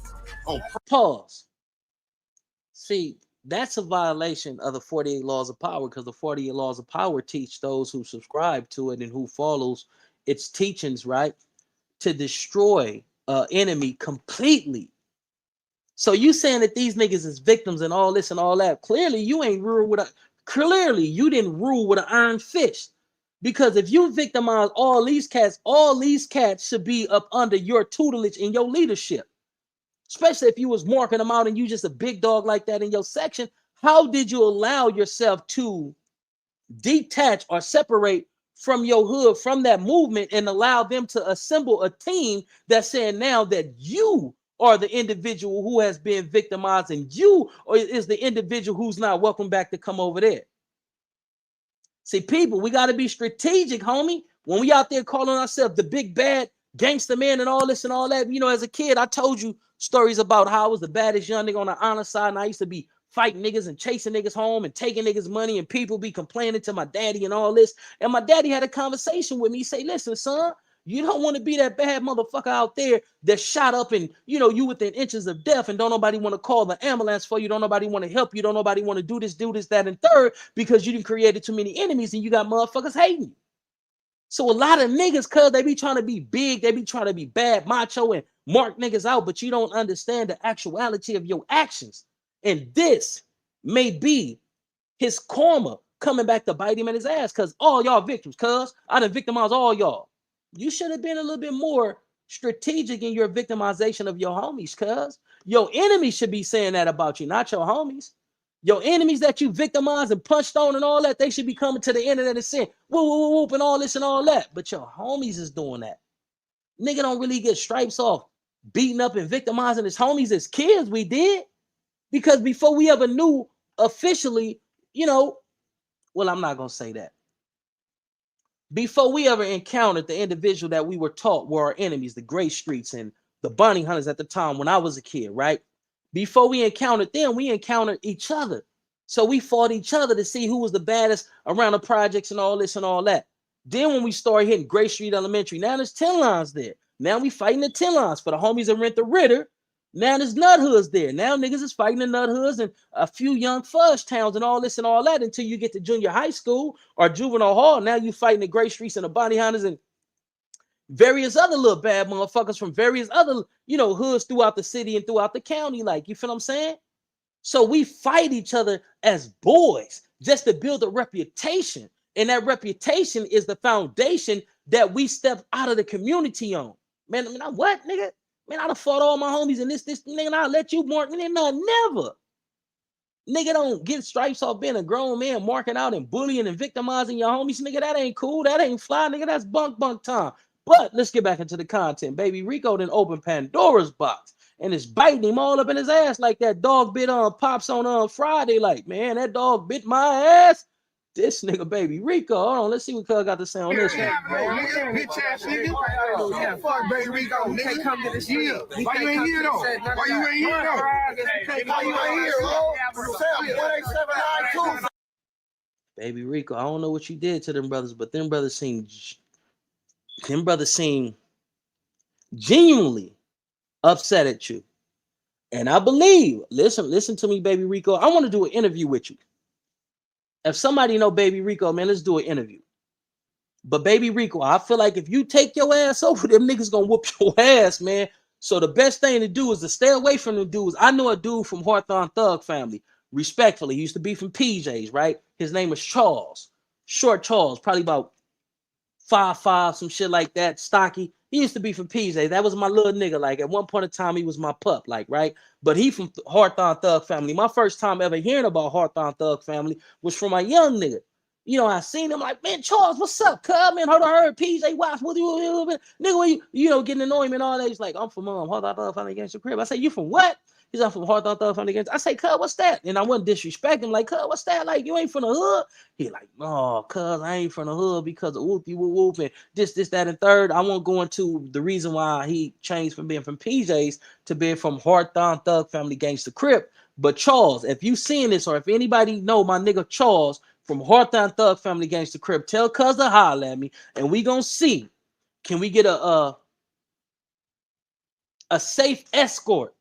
Oh, pause. See, that's a violation of the 48 laws of power, because the 48 laws of power teach those who subscribe to it and who follows its teachings, right, to destroy an enemy completely. So you saying that these niggas is victims and all this and all that? Clearly, you ain't ruled with a. Clearly, you didn't rule with an iron fist. Because if you victimize all these cats should be up under your tutelage and your leadership. Especially if you was marking them out and you just a big dog like that in your section. How did you allow yourself to detach or separate from your hood, from that movement, and allow them to assemble a team that's saying now that you are the individual who has been victimized and you is the individual who's not welcome back to come over there? See, people, we got to be strategic, homie. When we out there calling ourselves the big bad gangster man and all this and all that, you know, as a kid, I told you stories about how I was the baddest young nigga on the honor side, and I used to be fighting niggas and chasing niggas home and taking niggas money, and people be complaining to my daddy and all this. And my daddy had a conversation with me. He say, listen, son, you don't want to be that bad motherfucker out there that shot up and, you know, you within inches of death and don't nobody want to call the ambulance for you. Don't nobody want to help you. Don't nobody want to do this, that, and third, because you didn't created too many enemies and you got motherfuckers hating you. So a lot of niggas, cuz they be trying to be big, they be trying to be bad, macho, and mark niggas out, but you don't understand the actuality of your actions. And this may be his karma coming back to bite him in his ass, because all y'all victims, cuz I done victimized all y'all. You should have been a little bit more strategic in your victimization of your homies, cuz your enemies should be saying that about you, not your homies. Your enemies that you victimized and punched on and all that, they should be coming to the internet and saying, whoop, whoop, whoop, and all this and all that. But your homies is doing that. Nigga don't really get stripes off beating up and victimizing his homies as kids. We did. Because before we ever knew officially, you know, well, I'm not going to say that. Before we ever encountered the individual that we were taught were our enemies, the Gray Streets and the Bounty Hunters at the time when I was a kid, right? Before we encountered them, we encountered each other. So we fought each other to see who was the baddest around the projects and all this and all that. Then when we started hitting Gray Street Elementary, now there's 10 lines there. Now we fighting the 10 lines for the homies that rent the Ritter. Now there's nut hoods there. Now niggas is fighting the nut hoods and a few young fudge towns and all this and all that until you get to junior high school or juvenile hall. Now you fighting the Gray Streets and the Bounty Hunters and various other little bad motherfuckers from various other, you know, hoods throughout the city and throughout the county. Like, you feel what I'm saying? So we fight each other as boys just to build a reputation. And that reputation is the foundation that we step out of the community on. Man, what, nigga? Man, I done fought all my homies and this, nigga, and I'll let you mark me. No, never. Nigga don't get stripes off being a grown man, marking out and bullying and victimizing your homies. Nigga, that ain't cool. That ain't fly, nigga. That's bunk time. But let's get back into the content. Baby Rico done opened Pandora's box and is biting him all up in his ass like that dog bit on Pops on Friday. Like, man, that dog bit my ass. This nigga, Baby Rico. Hold on, let's see what Cuz got to say on this one. Bitch ass nigga. Yeah, fuck Baby Rico, nigga. Come to this year. Why you ain't here though? Why you ain't here though? Why you ain't here, bro? Baby Rico, I don't know what you did to them brothers, but them brothers seem genuinely upset at you. And I believe, listen to me, baby Rico. I want to do an interview with you. If somebody know baby Rico, man, let's do an interview. But baby Rico, I feel like if you take your ass over, them niggas gonna whoop your ass, man. So the best thing to do is to stay away from the dudes. I know a dude from Hawthorne Thug family. Respectfully, he used to be from PJs, right? His name is Charles. Short Charles, probably about 5'5", some shit like that, stocky. He used to be from PJ. That was my little nigga. Like at one point in time, he was my pup, like, right? But he from Hawthorne Thug family. My first time ever hearing about Hawthorne Thug family was from my young nigga. You know, I seen him like, man, Charles, what's up, cuz? Man, hold on, I heard PJ Watts, what you, nigga, you know, getting annoying and all that. He's like, I'm from Hawthorne Thug family against the crib. I say, you from what? He's like, from Hawthorne Thug family against. I say, cuz, what's that? And I wouldn't disrespect him, like, cuz, what's that? Like, you ain't from the hood? He like, no, cuz, I ain't from the hood because of whoopie whoop and this, that, and third. I won't go into the reason why he changed from being from PJs to being from Hawthorne Thug family gangsta crib. But Charles, if you seen this or if anybody know my nigga Charles from Hawthorne Thug family gangsta crib, tell cuz to holler at me and we gonna see, can we get a safe escort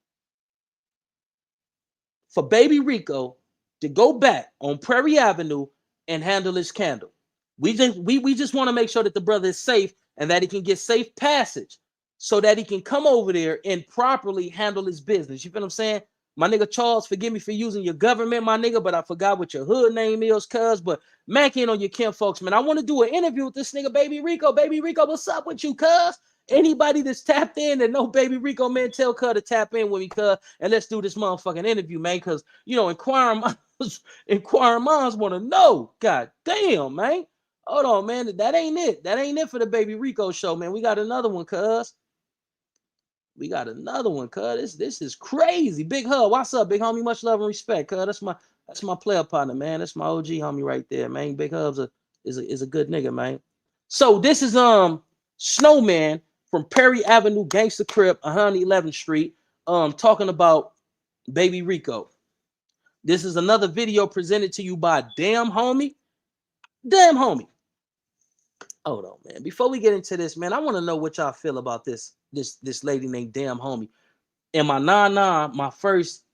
for baby Rico to go back on Prairie Avenue and handle his candle. We just want to make sure that the brother is safe and that he can get safe passage so that he can come over there and properly handle his business. You feel what I'm saying? My nigga Charles, forgive me for using your government, my nigga, but I forgot what your hood name is, cuz. But Mac In on your Kim folks, man. I want to do an interview with this nigga, baby Rico. Baby Rico, what's up with you, cuz? Anybody that's tapped in that know baby Rico, man, tell cuz to tap in with me, cuz, and let's do this motherfucking interview, man. Cause you know, inquiring minds want to know. God damn, man. Hold on, man. That ain't it. That ain't it for the baby Rico show, man. We got another one, cuz. We got another one, cuz. This is crazy. Big Hub, what's up, big homie? Much love and respect, cuz. That's my player partner, man. That's my OG homie right there, man. Big Hub's is a good nigga, man. So this is Snowman from Perry Avenue Gangster Crib, 111th Street, talking about baby Rico. This is another video presented to you by Damn Homie. Damn Homie. Hold on, man. Before we get into this, man, I want to know what y'all feel about this lady named Damn Homie. In my my first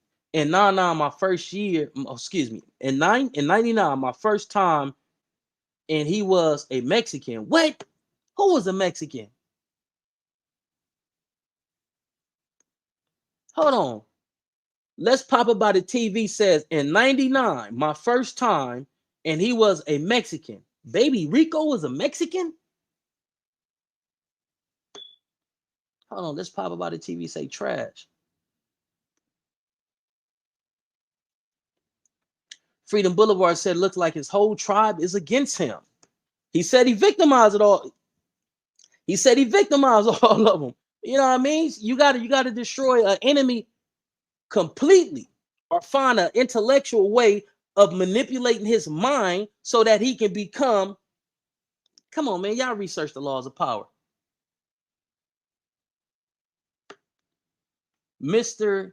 year, excuse me, in 99, my first time, and he was a Mexican. What? Who was a Mexican? Hold on. Let's Pop About It TV says in 99, my first time, and he was a Mexican. Baby Rico was a Mexican? Hold on, Let's Pop About It TV say trash. Freedom Boulevard said looks like his whole tribe is against him. He said he victimized it all. He said he victimized all of them. You know what I mean? You gotta destroy an enemy completely or find an intellectual way of manipulating his mind so that he can become. Come on, man. Y'all research the laws of power. Mr.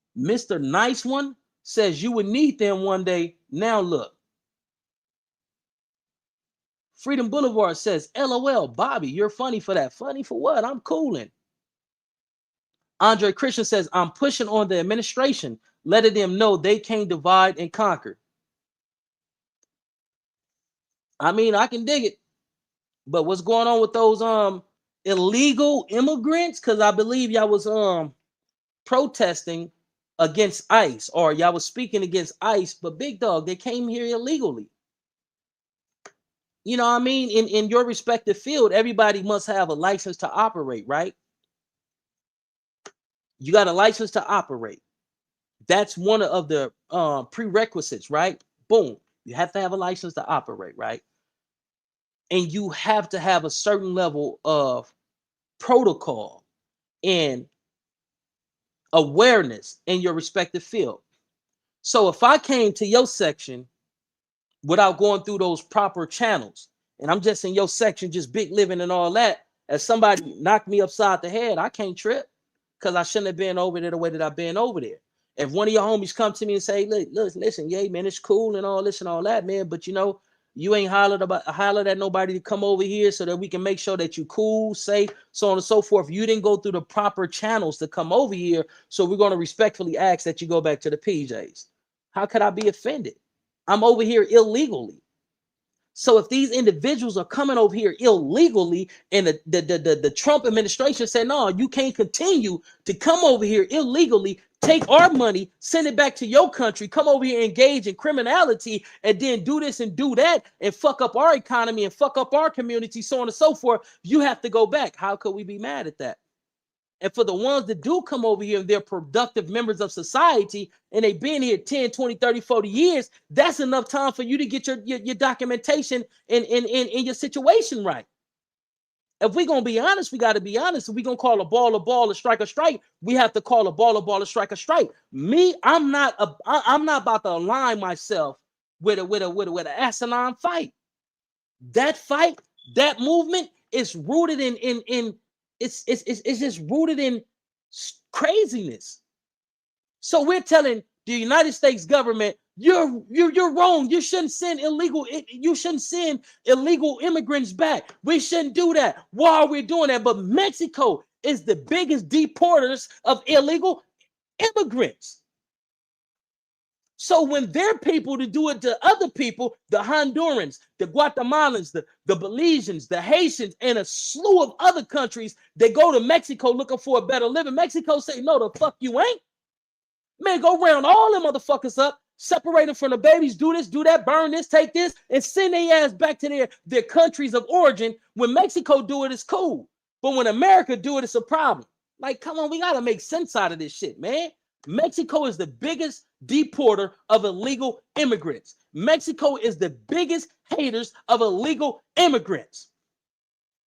Nice One says you would need them one day. Now look. Freedom Boulevard says, LOL, Bobby, you're funny for that. Funny for what? I'm cooling. Andre Christian says, I'm pushing on the administration, letting them know they can't divide and conquer. I mean, I can dig it. But what's going on with those illegal immigrants? Because I believe y'all was protesting against ICE, or y'all was speaking against ICE, but big dog, they came here illegally. You know what I mean? In your respective field, everybody must have a license to operate, right? You got a license to operate. That's one of the prerequisites, right? Boom. You have to have a license to operate, right? And you have to have a certain level of protocol and awareness in your respective field. So if I came to your section without going through those proper channels, and I'm just in your section, just big living and all that, as somebody knocked me upside the head, I can't trip because I shouldn't have been over there the way that I've been over there. If one of your homies come to me and say, look, listen, yeah, man, it's cool and all this and all that, man, but you know, You ain't hollered at nobody to come over here so that we can make sure that you cool, safe, so on and so forth. You didn't go through the proper channels to come over here, so we're going to respectfully ask that you go back to the PJs. How could I be offended? I'm over here illegally. So if these individuals are coming over here illegally, and the Trump administration said, no, you can't continue to come over here illegally, take our money, send it back to your country, come over here, engage in criminality, and then do this and do that, and fuck up our economy and fuck up our community, so on and so forth, you have to go back. How could we be mad at that? And for the ones that do come over here and they're productive members of society and they've been here 10, 20, 30, 40 years, that's enough time for you to get your documentation and your situation right. If we're going to be honest, we got to be honest. If we're going to call a ball, a strike, we have to call a ball, a strike, Me, I'm not about to align myself with an asinine fight. That fight, that movement is rooted in it's just rooted in craziness. So we're telling the United States government, you're wrong. You shouldn't send illegal immigrants back. We shouldn't do that. Why are we doing that? But Mexico is the biggest deporters of illegal immigrants. So when their people to do it to other people, the Hondurans, the Guatemalans, the Belizeans, the Haitians, and a slew of other countries, they go to Mexico looking for a better living. Mexico say, no, the fuck you ain't. Man, go round all them motherfuckers up, separate them from the babies, do this, do that, burn this, take this, and send their ass back to their countries of origin. When Mexico do it, it's cool. But when America do it, it's a problem. Like, come on, we got to make sense out of this shit, man. Mexico is the biggest deporter of illegal immigrants. Mexico is the biggest haters of illegal immigrants.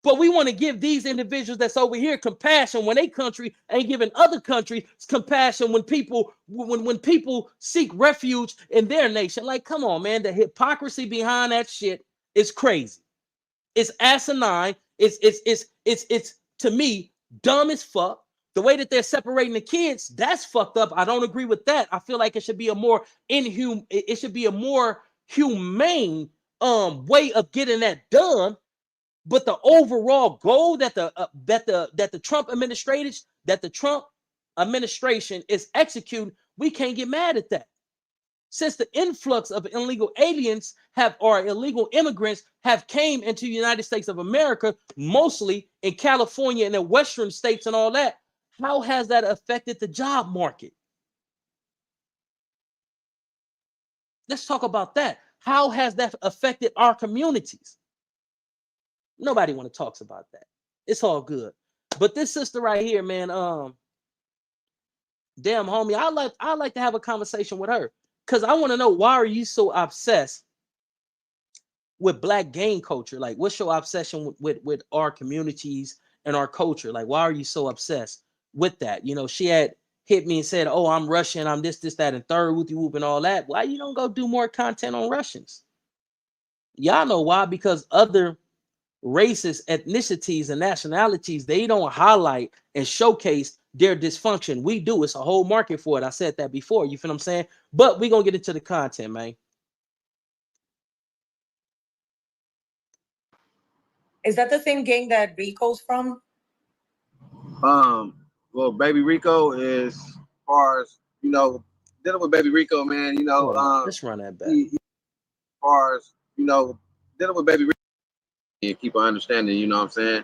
But we want to give these individuals that's over here compassion when they country ain't giving other countries compassion when people seek refuge in their nation. Like, come on, man. The hypocrisy behind that shit is crazy. It's asinine. It's to me dumb as fuck. The way that they're separating the kids, that's fucked up. I don't agree with that. I feel like it should be a more humane way of getting that done. But the overall goal that the Trump administration is executing, we can't get mad at that. Since the influx of illegal aliens or illegal immigrants have came into the United States of America, mostly in California and the western states and all that, how has that affected the job market? Let's talk about that. How has that affected our communities? Nobody want to talk about that. It's all good. But this sister right here, man, damn homie, I like to have a conversation with her. Because I want to know, why are you so obsessed with Black gang culture? Like, what's your obsession with our communities and our culture? Like, why are you so obsessed with that? You know, she had hit me and said, oh, I'm Russian, I'm this, that, and third, whoopty whoop and all that. Why you don't go do more content on Russians? Y'all know why? Because other races, ethnicities, and nationalities, they don't highlight and showcase their dysfunction. We do. It's a whole market for it. I said that before. You feel what I'm saying? But we're going to get into the content, man. Is that the same gang that Rico's from? Well, Baby Rico is, as far as, you know, dealing with Baby Rico, man, you know, let's run that back. As far as, you know, dealing with Baby Rico and keep on understanding, you know what I'm saying?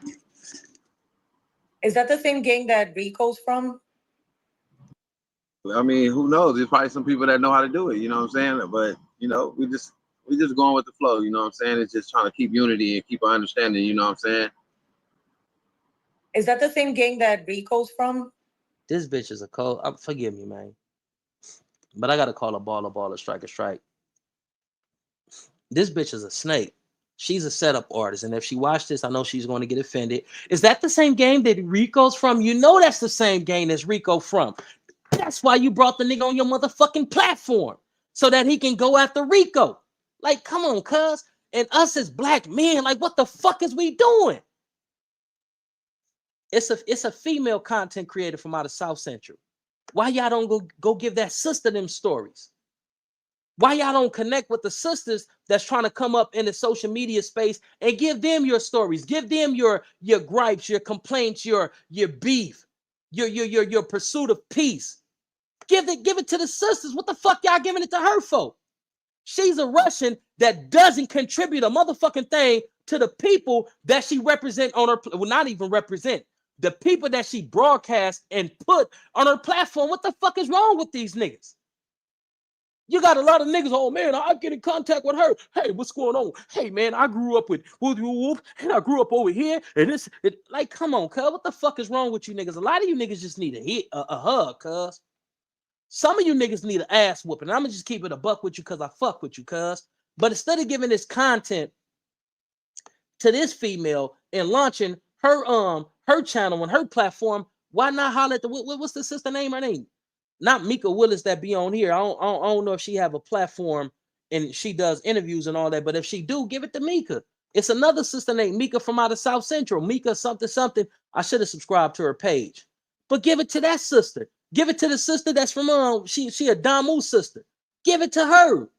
Is that the same gang that Rico's from? I mean, who knows? There's probably some people that know how to do it, you know what I'm saying? But, you know, we just going with the flow, you know what I'm saying? It's just trying to keep unity and keep on understanding, you know what I'm saying? Is that the same gang that Rico's from? This bitch is a cold. Forgive me, man. But I got to call a baller, strike. This bitch is a snake. She's a setup artist. And if she watched this, I know she's going to get offended. Is that the same game that Rico's from? You know that's the same game as Rico from. That's why you brought the nigga on your motherfucking platform. So that he can go after Rico. Like, come on, cuz. And us as Black men, like, what the fuck is we doing? It's a female content creator from out of South Central. Why y'all don't go give that sister them stories? Why y'all don't connect with the sisters that's trying to come up in the social media space and give them your stories, give them your gripes, your complaints, your beef, your pursuit of peace. Give it to the sisters. What the fuck y'all giving it to her for? She's a Russian that doesn't contribute a motherfucking thing to the people that she represent on her, well, not even represent, the people that she broadcast and put on her platform. What the fuck is wrong with these niggas? You got a lot of niggas, oh man, I get in contact with her. Hey, what's going on? Hey man, I grew up with whoop, whoop, and I grew up over here. And this, like, come on, cuz, what the fuck is wrong with you niggas? A lot of you niggas just need a hug, cuz. Some of you niggas need an ass whooping. I'm gonna just keep it a buck with you because I fuck with you, cuz. But instead of giving this content to this female and launching her channel and her platform, why not holler at the what's the sister name? Her name? Not Mika Willis that be on here. I don't know if she have a platform and she does interviews and all that, but if she do, give it to Mika. It's another sister named Mika from out of South Central. Mika something. I should have subscribed to her page. But give it to that sister. Give it to the sister that's from she a Damu sister. Give it to her.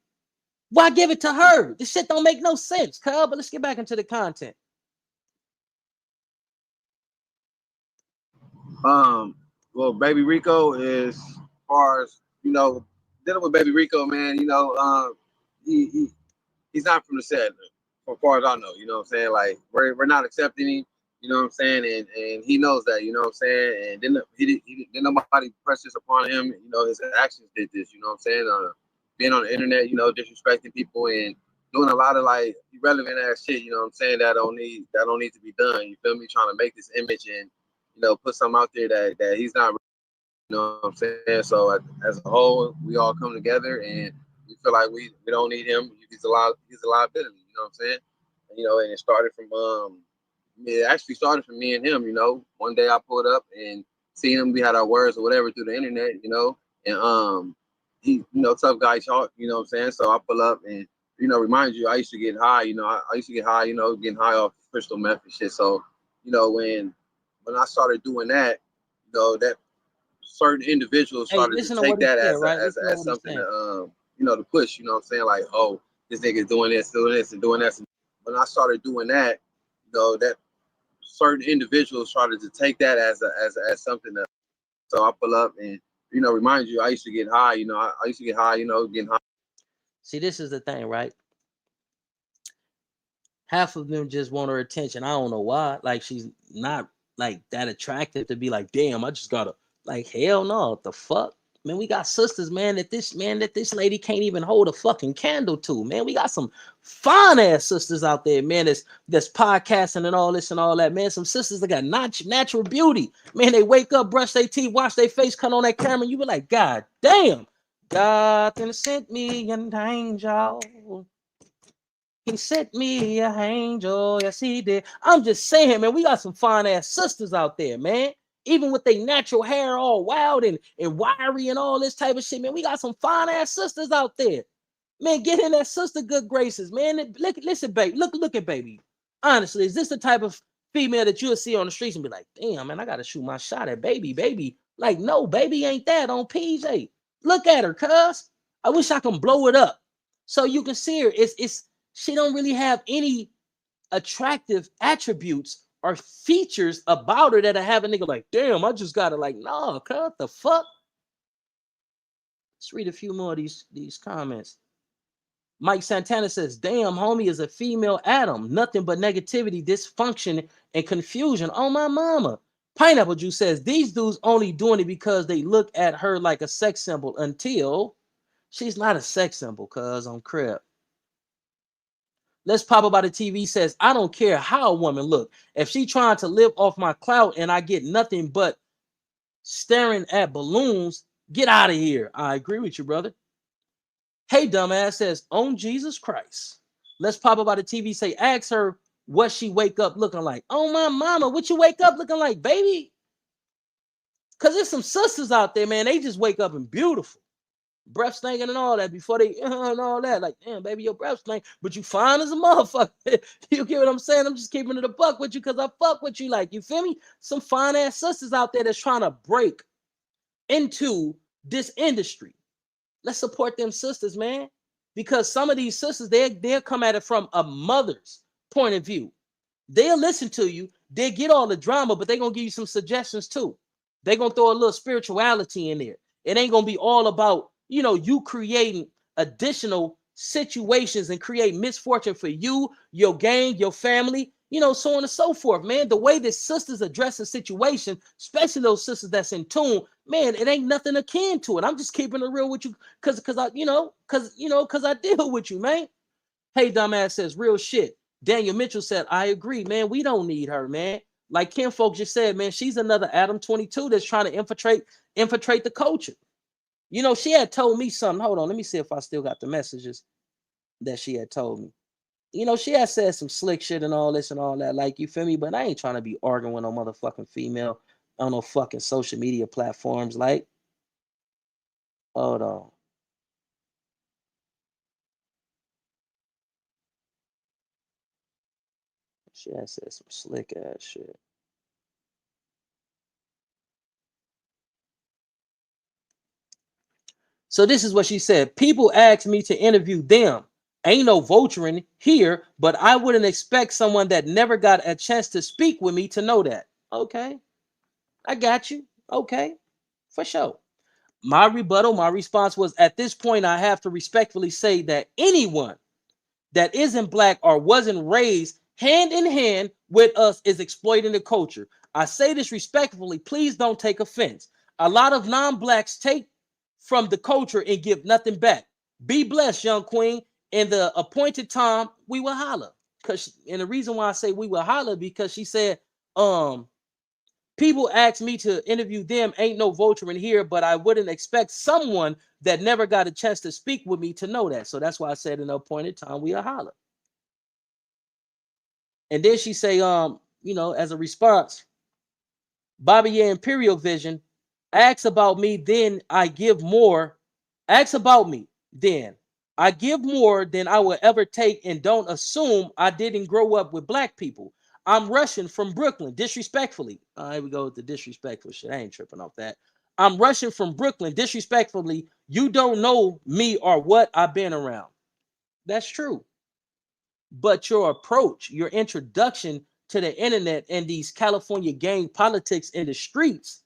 Why give it to her? This shit don't make no sense, cuz. But let's get back into the content. Well, Baby Rico is, as far as, you know, dealing with Baby Rico, man, you know, he's not from the set, as far as I know, you know what I'm saying? Like, we're not accepting him, you know what I'm saying? And he knows that, you know what I'm saying? And then then nobody pressed this upon him, you know, his actions did this, you know what I'm saying? Being on the internet, you know, disrespecting people and doing a lot of like irrelevant ass shit, you know what I'm saying? That don't need to be done. You feel me? Trying to make this image and, you know, put something out there that he's not, you know what I'm saying? So as a whole, we all come together and we feel like we don't need him. He's a liability, you know what I'm saying? And, you know, and it started from it actually started from me and him, you know. One day I pulled up and seen him, we had our words or whatever through the internet, you know, and he, you know, tough guy talk, you know what I'm saying? So I pull up and, you know, remind you, I used to get high, you know, I used to get high, you know, getting high off crystal meth and shit. So, you know, when I started doing that, you know, that certain individuals started to take that as something to, you know, to push, you know what I'm saying? Like, oh, this nigga's doing this and doing that. When I started doing that, you know, that certain individuals started to take that as something to, so I pull up and, you know, remind you, I used to get high, you know, I used to get high, you know, getting high. See, this is the thing, right? Half of them just want her attention. I don't know why. Like, she's not like that attractive to be like, damn, I just gotta, like, hell no. What the fuck? Man, we got sisters, man, that this lady can't even hold a fucking candle to. Man, we got some fine ass sisters out there, man, that's podcasting and all this and all that. Man, some sisters that got natural beauty. Man, they wake up, brush their teeth, wash their face, cut on that camera, and you be like, God damn, God then sent me an angel. He sent me an angel. Yes, he did. I'm just saying, man, we got some fine ass sisters out there, man. Even with their natural hair all wild and wiry and all this type of shit, man. We got some fine ass sisters out there. Man, get in that sister good graces, man. Listen, baby. Look at baby. Honestly, is this the type of female that you'll see on the streets and be like, damn, man, I gotta shoot my shot at baby. Like, no, baby ain't that on PJ. Look at her, cuz. I wish I can blow it up so you can see her. She don't really have any attractive attributes or features about her that I have a nigga like, damn, I just gotta like, no, cut the fuck. Let's read a few more of these comments. Mike Santana says, damn, homie is a female Adam. Nothing but negativity, dysfunction, and confusion. Oh, my mama. Pineapple Juice says, these dudes only doing it because they look at her like a sex symbol until she's not a sex symbol, cuz on crib. Let's Pop About the TV says, I don't care how a woman look. If she trying to live off my clout and I get nothing but staring at balloons, get out of here. I agree with you, brother. Hey, dumbass says, on Jesus Christ. Let's Pop About the TV say, ask her what she wake up looking like. Oh, my mama, what you wake up looking like, baby? Because there's some sisters out there, man. They just wake up and beautiful. Breath stinking and all that before they and all that. Like, damn, baby, your breath stink, but you fine as a motherfucker. You get what I'm saying? I'm just keeping it a buck with you because I fuck with you. Like, you feel me? Some fine ass sisters out there that's trying to break into this industry. Let's support them sisters, man. because some of these sisters, they'll come at it from a mother's point of view. They'll listen to you, they'll get all the drama, but they're gonna give you some suggestions too. They're gonna throw a little spirituality in there. It ain't gonna be all about, you know, you creating additional situations and create misfortune for you, your gang, your family, you know, so on and so forth, man. The way that sisters address a situation, especially those sisters that's in tune, man, it ain't nothing akin to it. I'm just keeping it real with you because I deal with you, man. Hey, dumbass says real shit. Daniel Mitchell said, I agree, man. We don't need her, man. Like Kim Folk just said, man, she's another Adam 22 that's trying to infiltrate the culture. You know, she had told me something. Hold on, let me see if I still got the messages that she had told me. You know, she had said some slick shit and all this and all that. Like, you feel me? But I ain't trying to be arguing with no motherfucking female on no fucking social media platforms. Like, hold on. She had said some slick ass shit. So this is what she said. People ask me to interview them. Ain't no vulturing here, but I wouldn't expect someone that never got a chance to speak with me to know that. Okay, I got you. Okay, for sure. My rebuttal, my response was, at this point, I have to respectfully say that anyone that isn't black or wasn't raised hand in hand with us is exploiting the culture. I say this respectfully. Please don't take offense. A lot of non-blacks take from the culture and give nothing back. Be blessed, young queen. In the appointed time, we will holler. And the reason why I say we will holler, because she said, people ask me to interview them. Ain't no vulture in here, but I wouldn't expect someone that never got a chance to speak with me to know that. So that's why I said in the appointed time, we'll holler. And then she say, you know, as a response, Bobby Ye Imperial Vision, ask about me, then I give more. Ask about me, then I give more than I will ever take, and don't assume I didn't grow up with black people. I'm Russian from Brooklyn, disrespectfully. Here we go with the disrespectful shit. I ain't tripping off that. I'm Russian from Brooklyn, disrespectfully. You don't know me or what I've been around. That's true. But your approach, your introduction to the internet and these California gang politics in the streets,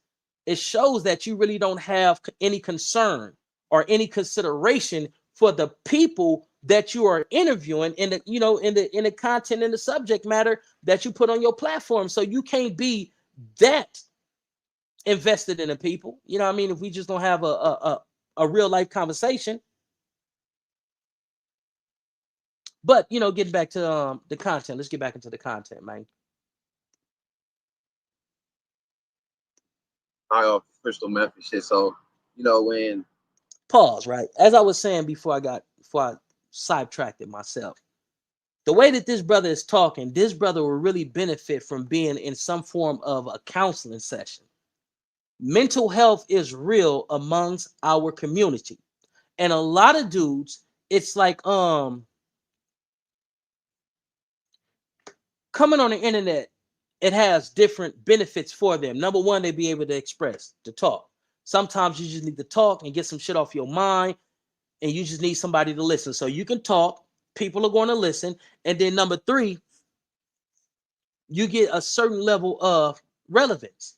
it shows that you really don't have any concern or any consideration for the people that you are interviewing in the, you know, in the content and the subject matter that you put on your platform. So you can't be that invested in the people. You know what I mean? If we just don't have a real life conversation. But, you know, getting back to the content, let's get back into the content, man. I off crystal meth and shit. So, you know, when pause, right? As I was saying before I sidetracked it myself. The way that this brother is talking, this brother will really benefit from being in some form of a counseling session. Mental health is real amongst our community. And a lot of dudes, it's like coming on the internet, it has different benefits for them. Number one, they be able to express, to talk. Sometimes you just need to talk and get some shit off your mind, and you just need somebody to listen. So you can talk, people are going to listen. And then number three, you get a certain level of relevance.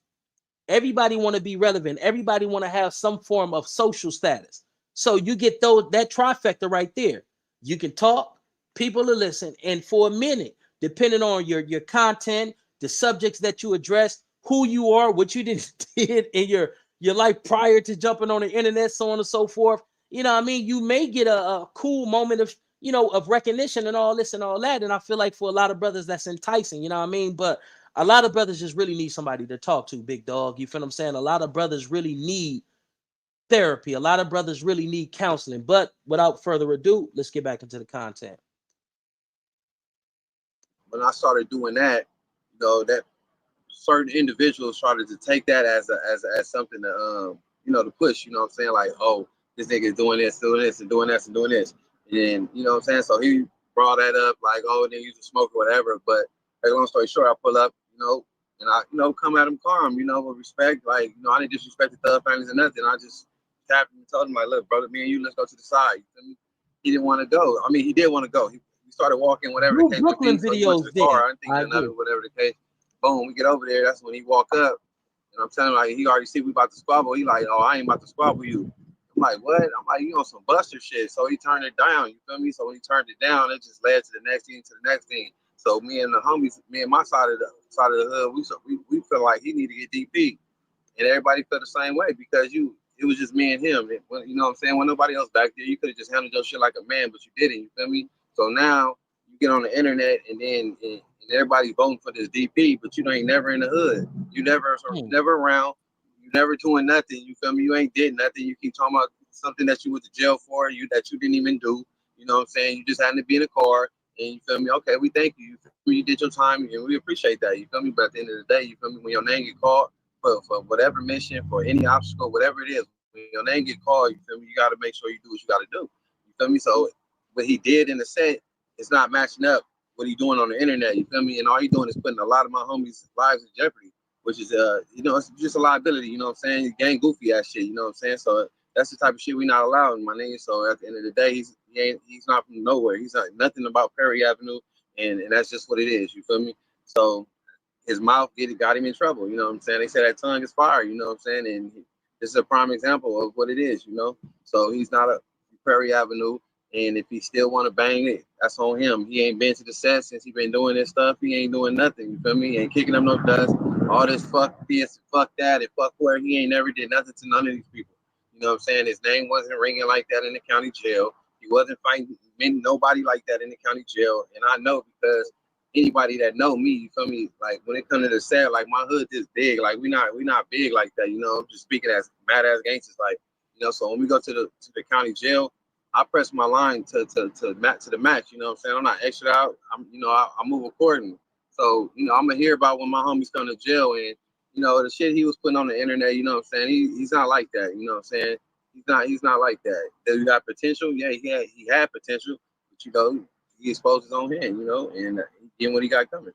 Everybody want to be relevant. Everybody want to have some form of social status. So you get that trifecta right there. You can talk, people to listen, and for a minute, depending on your content, the subjects that you address, who you are, what you did in your life prior to jumping on the internet, so on and so forth. You know what I mean? You may get a cool moment of, you know, of recognition and all this and all that. And I feel like for a lot of brothers, that's enticing, you know what I mean? But a lot of brothers just really need somebody to talk to, big dog. You feel what I'm saying? A lot of brothers really need therapy. A lot of brothers really need counseling. But without further ado, let's get back into the content. When I started doing that, you know, that certain individuals started to take that as something to you know, to push, you know what I'm saying? Like, oh, this nigga is doing this, doing this, and doing this, and doing this. And then, you know what I'm saying? So he brought that up, like, oh, then you just smoke or whatever. But like, long story short, I pull up, you know, and I, you know, come at him calm, you know, with respect. Like, you know, I didn't disrespect the thug families or nothing. I just tapped him and told him, like, look, brother, me and you, let's go to the side. You feel me? he didn't want to go. I mean, he did want to go. He started walking, whatever the Do case may Brooklyn be. So he went to videos the then. car. I didn't think I nothing of agree. it, whatever the case. Boom, we get over there. That's when he walk up. And I'm telling him, like, he already see we about to squabble. He like, oh, I ain't about to squabble you. I'm like, what? I'm like, you on some buster shit. So he turned it down. You feel me? So when he turned it down, it just led to the next thing, to the next thing. So me and the homies, me and my side of the hood, we feel like he need to get DP. And everybody felt the same way because it was just me and him. You know what I'm saying? When nobody else back there, you could have just handled your shit like a man, but you didn't. You feel me? So now you get on the internet and everybody's voting for this DP, but you ain't never in the hood. You never around. You never doing nothing. You feel me? You ain't did nothing. You keep talking about something that you went to jail for, that you didn't even do. You know what I'm saying? You just happened to be in a car, and you feel me? Okay, we thank you. You did your time, and we appreciate that. You feel me? But at the end of the day, you feel me? When your name get called for whatever mission, for any obstacle, whatever it is, when your name get called, you feel me? You got to make sure you do what you got to do. You feel me? So what he did in the set, it's not matching up what he doing on the internet. You feel me? And all he doing is putting a lot of my homies' lives in jeopardy, which is it's just a liability. You know what I'm saying? Gang goofy ass shit. You know what I'm saying? So that's the type of shit we not allowing, my nigga. So at the end of the day, he's not from nowhere. He's not nothing about Perry Avenue, and that's just what it is. You feel me? So his mouth got him in trouble. You know what I'm saying? They say that tongue is fire. You know what I'm saying? And this is a prime example of what it is. You know, so he's not a Prairie Avenue, and if he still want to bang it, that's on him. He ain't been to the set since he been doing this stuff. He ain't doing nothing. You feel me? He ain't kicking up no dust. All this fuck this, fuck that, and fuck where he ain't never did nothing to none of these people. You know what I'm saying? His name wasn't ringing like that in the county jail. He wasn't fighting nobody like that in the county jail, and I know because anybody that know me, you feel me? Like when it comes to the set, like my hood is big. Like we not big like that. You know, I'm just speaking as mad ass gangsters. Like, you know, so when we go to the county jail, I press my line to the match. You know what I'm saying? I'm not extra out. I move accordingly. So you know, I'm gonna hear about when my homies come to jail, and you know the shit he was putting on the internet. You know what I'm saying? He's not like that. You know what I'm saying? He's not like that. Does he got potential? Yeah, he had potential, but you know he exposed his own hand. You know, and getting what he got coming.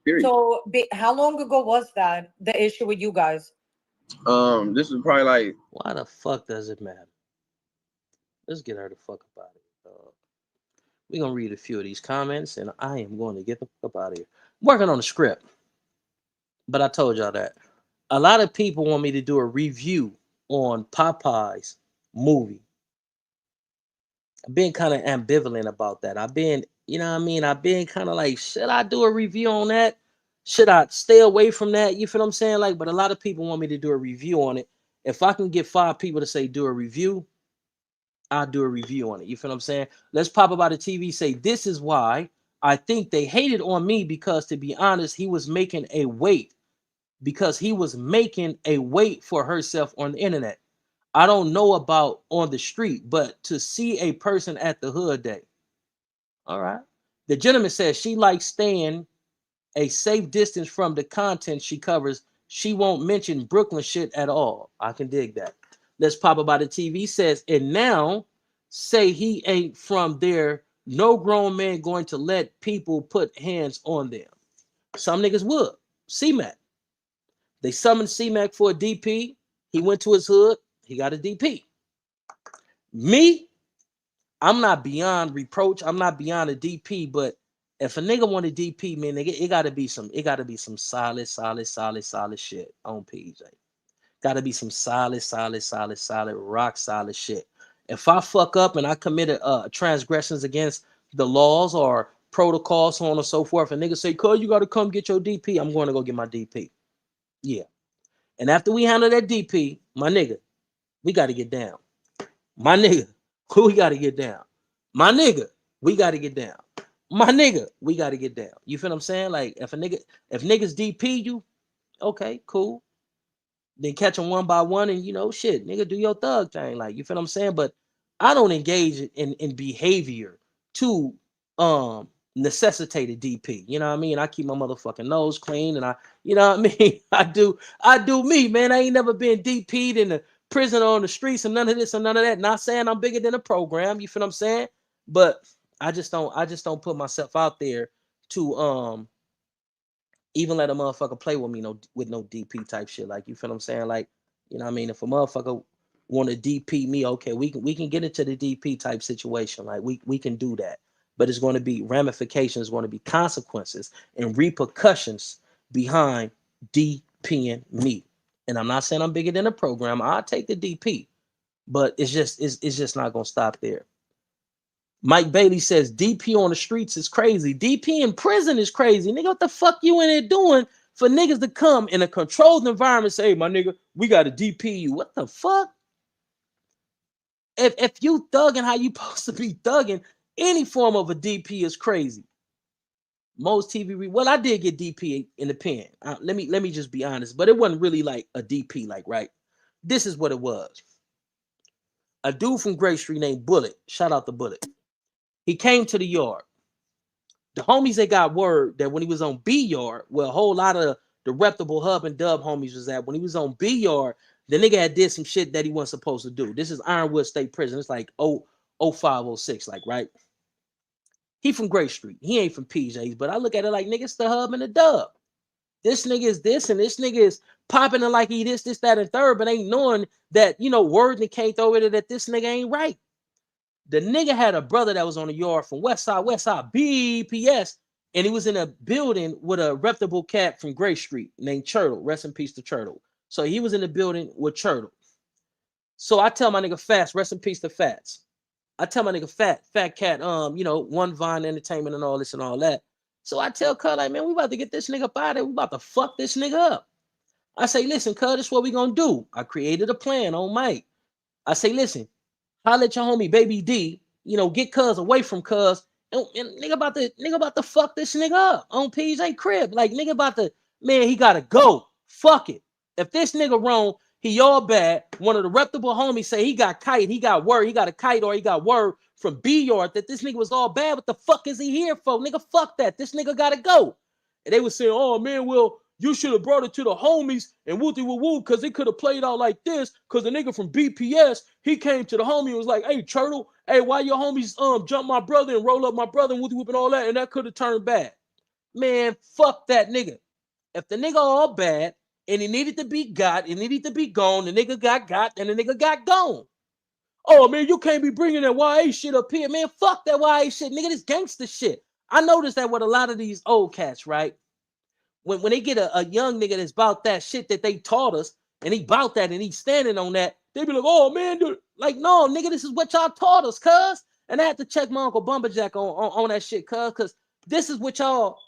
Period. So, how long ago was that, the issue with you guys? This is probably like. Why the fuck does it matter? Let's get her the fuck up out of here. We're gonna read a few of these comments, and I am going to get the fuck up out of here. I'm working on the script, but I told y'all that a lot of people want me to do a review on Popeye's movie. I've been kind of ambivalent about that. I've been, you know what I mean? I've been kind of like, should I do a review on that? Should I stay away from that? You feel what I'm saying? Like, but a lot of people want me to do a review on it. If I can get 5 people to say do a review, I'll do a review on it. You feel what I'm saying? Let's pop about the TV, say this is why I think they hated on me, because to be honest, he was making a weight for herself on the internet. I don't know about on the street, but to see a person at the hood day. All right. The gentleman says she likes staying a safe distance from the content she covers. She won't mention Brooklyn shit at all. I can dig that. Let's pop about the TV says, and now say he ain't from there. No grown man going to let people put hands on them. Some niggas would. C-Mac. They summoned C-Mac for a DP. He went to his hood. He got a DP. Me, I'm not beyond reproach. I'm not beyond a DP, but if a nigga want a DP, man, it gotta be some solid shit on PJ. Gotta be some solid, rock solid shit. If I fuck up and I committed transgressions against the laws or protocols, so on and so forth, and niggas say, "Cuz, you gotta come get your DP," I'm going to go get my DP. Yeah. And after we handle that DP, my nigga, we gotta get down. My nigga, we got to get down. My nigga, we got to get down. My nigga, we got to get down. You feel what I'm saying? Like if niggas DP you, okay, cool. Then catch them one by one, and shit, nigga, do your thug thing. Like, you feel what I'm saying? But I don't engage in behavior to necessitate a DP. You know what I mean? I keep my motherfucking nose clean, and you know what I mean? I do me, man. I ain't never been DP'd in the prison or on the streets and none of this and none of that. Not saying I'm bigger than a program, you feel what I'm saying? But I just don't put myself out there to even let a motherfucker play with me with no DP type shit. Like, you feel what I'm saying? Like, you know what I mean? If a motherfucker want to DP me, okay, we can get into the DP type situation. Like we can do that. But it's going to be ramifications, going to be consequences and repercussions behind DPing me. And I'm not saying I'm bigger than a program. I'll take the DP, but it's just not gonna stop there. Mike Bailey says DP on the streets is crazy. DP in prison is crazy. Nigga, what the fuck you in there doing for niggas to come in a controlled environment and say, hey, my nigga, we got to DP you? What the fuck? If you thugging how you supposed to be thugging, any form of a DP is crazy. Most TV, well, I did get DP in the pen. Let me just be honest, but it wasn't really like a DP, like, right? This is what it was. A dude from Gray Street named Bullet, shout out to Bullet. He came to the yard. The homies, they got word that when he was on B yard, where a whole lot of the reputable hub and dub homies was at, when he was on B yard, the nigga had did some shit that he wasn't supposed to do. This is Ironwood State Prison. It's like 0506, like, right? He from Gray Street. He ain't from PJ's, but I look at it like, nigga, it's the hub and the dub. This nigga is this, and this nigga is popping it like he this, that, and third, but ain't knowing that, you know, word and can't throw it that this nigga ain't right. The nigga had a brother that was on the yard from Westside, BPS, and he was in a building with a reputable cat from Gray Street named Turtle. Rest in peace to Turtle. So he was in the building with Turtle. So I tell my nigga Fats, rest in peace to Fats. I tell my nigga Fat Cat, you know, One Vine Entertainment and all this and all that. So I tell Cuz, like, man, we about to get this nigga up out of there. We about to fuck this nigga up. I say, listen, Cuz, this is what we gonna do. I created a plan on Mike. I say, listen, holla at your homie Baby D, you know, get Cuz away from Cuz. And nigga about to fuck this nigga up on PJ crib. Like, nigga about to, man, he gotta go. Fuck it. If this nigga wrong, he all bad. One of the reputable homies say he got kite, he got word, he got a kite, or he got word from B Yard that this nigga was all bad. What the fuck is he here for? Nigga, fuck that. This nigga gotta go. And they was saying, oh man, well, you should have brought it to the homies and wooty woo woo, because it could have played out like this. Because the nigga from BPS, he came to the homie and was like, hey, Turtle, hey, why your homies jump my brother and roll up my brother and wooty whoop and all that, and that could have turned bad. Man, fuck that nigga. If the nigga all bad and he needed to be got, it needed to be gone, the nigga got, and the nigga got gone. Oh man, you can't be bringing that YA shit up here, man. Fuck that YA shit, nigga. This gangster shit. I noticed that with a lot of these old cats, right? When they get a young nigga that's about that shit that they taught us, and he about that and he's standing on that, they be like, oh man, dude. Like, no, nigga, this is what y'all taught us, cuz. And I had to check my Uncle Bumberjack on that shit, cuz, because this is what y'all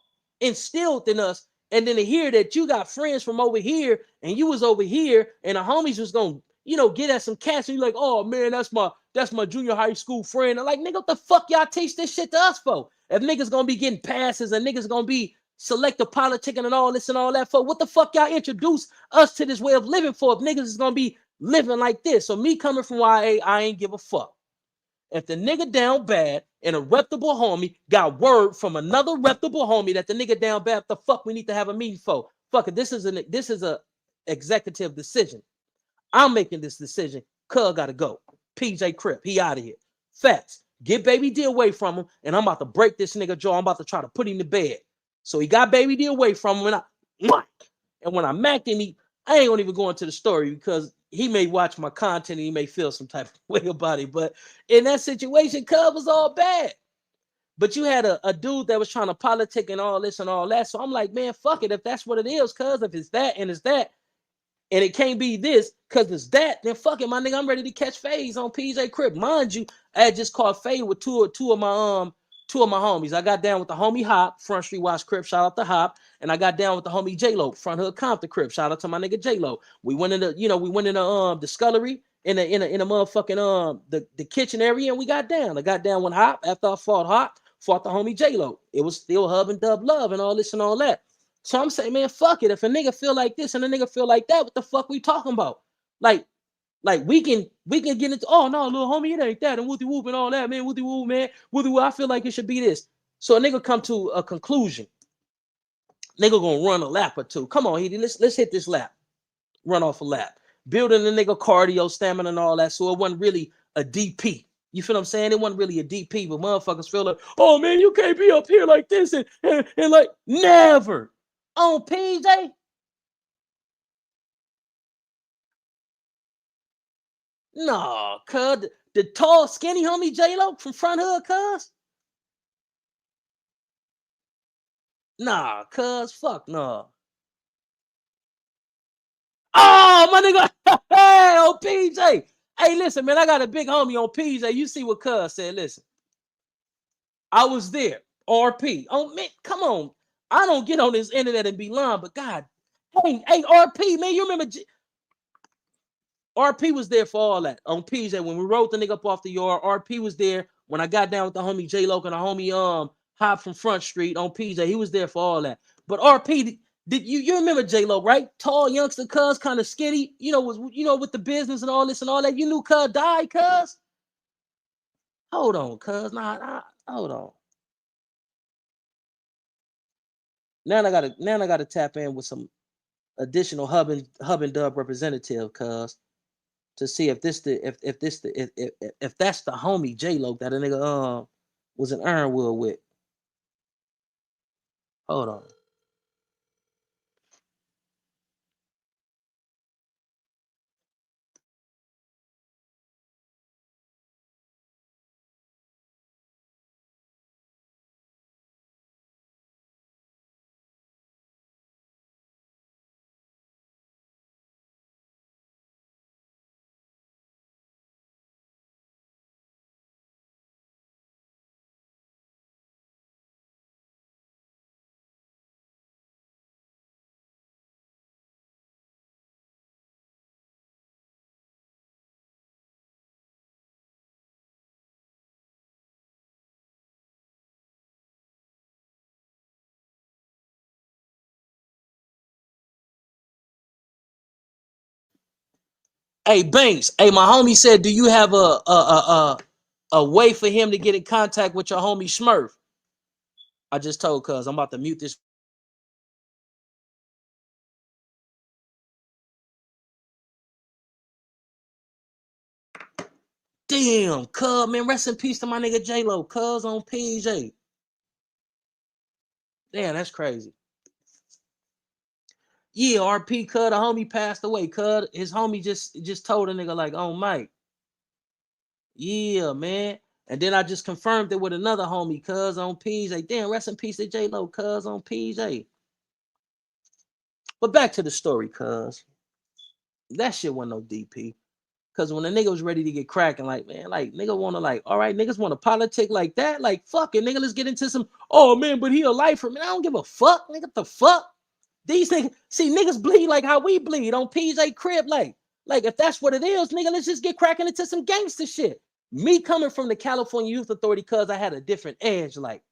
instilled in us. And then to hear that you got friends from over here and you was over here and the homies was gonna, you know, get at some cats and you're like, oh man, that's my junior high school friend. I'm like, nigga, what the fuck y'all teach this shit to us for? If niggas gonna be getting passes and niggas gonna be selective politicking and all this and all that for, what the fuck y'all introduce us to this way of living for if niggas is gonna be living like this? So me coming from YA, I ain't give a fuck. If the nigga down bad and a reputable homie got word from another reputable homie that the nigga down bad, the fuck we need to have a meeting for? Fuck it, this is a executive decision. I'm making this decision. Cuz gotta go. PJ Crip, he out of here. Facts. Get Baby D away from him, and I'm about to break this nigga jaw. I'm about to try to put him to bed. So he got Baby D away from him, and when I macked him, I ain't gonna even go into the story because he may watch my content and he may feel some type of way about it. But in that situation, Cub was all bad. But you had a dude that was trying to politic and all this and all that. So I'm like, man, fuck it. If that's what it is, cuz if it's that and it's that, and it can't be this because it's that, then fuck it, my nigga. I'm ready to catch fades on PJ Crip. Mind you, I had just caught fade with two of my homies. I got down with the homie Hop, Front Street Watch Crip, shout out to Hop, and I got down with the homie J-Lo, Front Hood Compton Crip, shout out to my nigga J-Lo. We went in the scullery in a motherfucking the kitchen area, and we got down. I got down with Hop after I fought the homie J-Lo. It was still hub and dub love and all this and all that. So I'm saying, man, fuck it. If a nigga feel like this and a nigga feel like that, what the fuck we talking about? Like we can get into, oh no, little homie, it ain't that, and wooty whoop and all that, man. Wooty whoop, man. Wooty whoop, I feel like it should be this. So a nigga come to a conclusion. Nigga gonna run a lap or two. Come on, let's hit this lap. Run off a lap. Building the nigga cardio, stamina, and all that. So it wasn't really a DP. You feel what I'm saying? It wasn't really a DP, but motherfuckers feel like, oh man, you can't be up here like this and like never. On PJ, Nah, cuz the tall, skinny homie J-Lo from Front Hood, cuz. Nah, cuz, fuck nah. Oh, my nigga. Hey, on PJ. Hey, listen, man, I got a big homie on PJ. You see what cuz said. Listen, I was there. RP. Oh, man, come on. I don't get on this internet and be lying, but God, hey, RP, man, you remember RP was there for all that on PJ when we rode the nigga up off the yard. RP was there when I got down with the homie J Lo and the homie Hop from Front Street on PJ. He was there for all that. But RP, did you remember J Lo, right? Tall youngster, cuz kind of skinny, was with the business and all this and all that. You knew cuz died, cuz. Hold on, cuz. Nah, hold on. Now I gotta tap in with some additional hub and dub representative, cuz, to see if that's the homie J Lo that a nigga was in Ironwood with. Hold on. Hey Banks, hey, my homie said, do you have a way for him to get in contact with your homie Smurf? I just told cuz I'm about to mute this. Damn, cuz, man, rest in peace to my nigga J Lo, cuz on PJ. Damn, that's crazy. Yeah, RP, cuz, the homie passed away, cuz. His homie just told a nigga like, oh Mike. Yeah, man. And then I just confirmed it with another homie, cuz on PJ. Damn, rest in peace to J Lo, cuz on PJ. But back to the story, cuz. That shit wasn't no DP. Cause when the nigga was ready to get cracking, like, man, like, nigga wanna, like, all right, niggas wanna politic like that, like, fuck it, nigga, let's get into some, oh man, but he a lifer, man, I don't give a fuck, nigga, what the fuck? These niggas, see, niggas bleed like how we bleed on PJ Crib, like if that's what it is, nigga, let's just get cracking into some gangster shit. Me coming from the California Youth Authority, cause I had a different edge, like,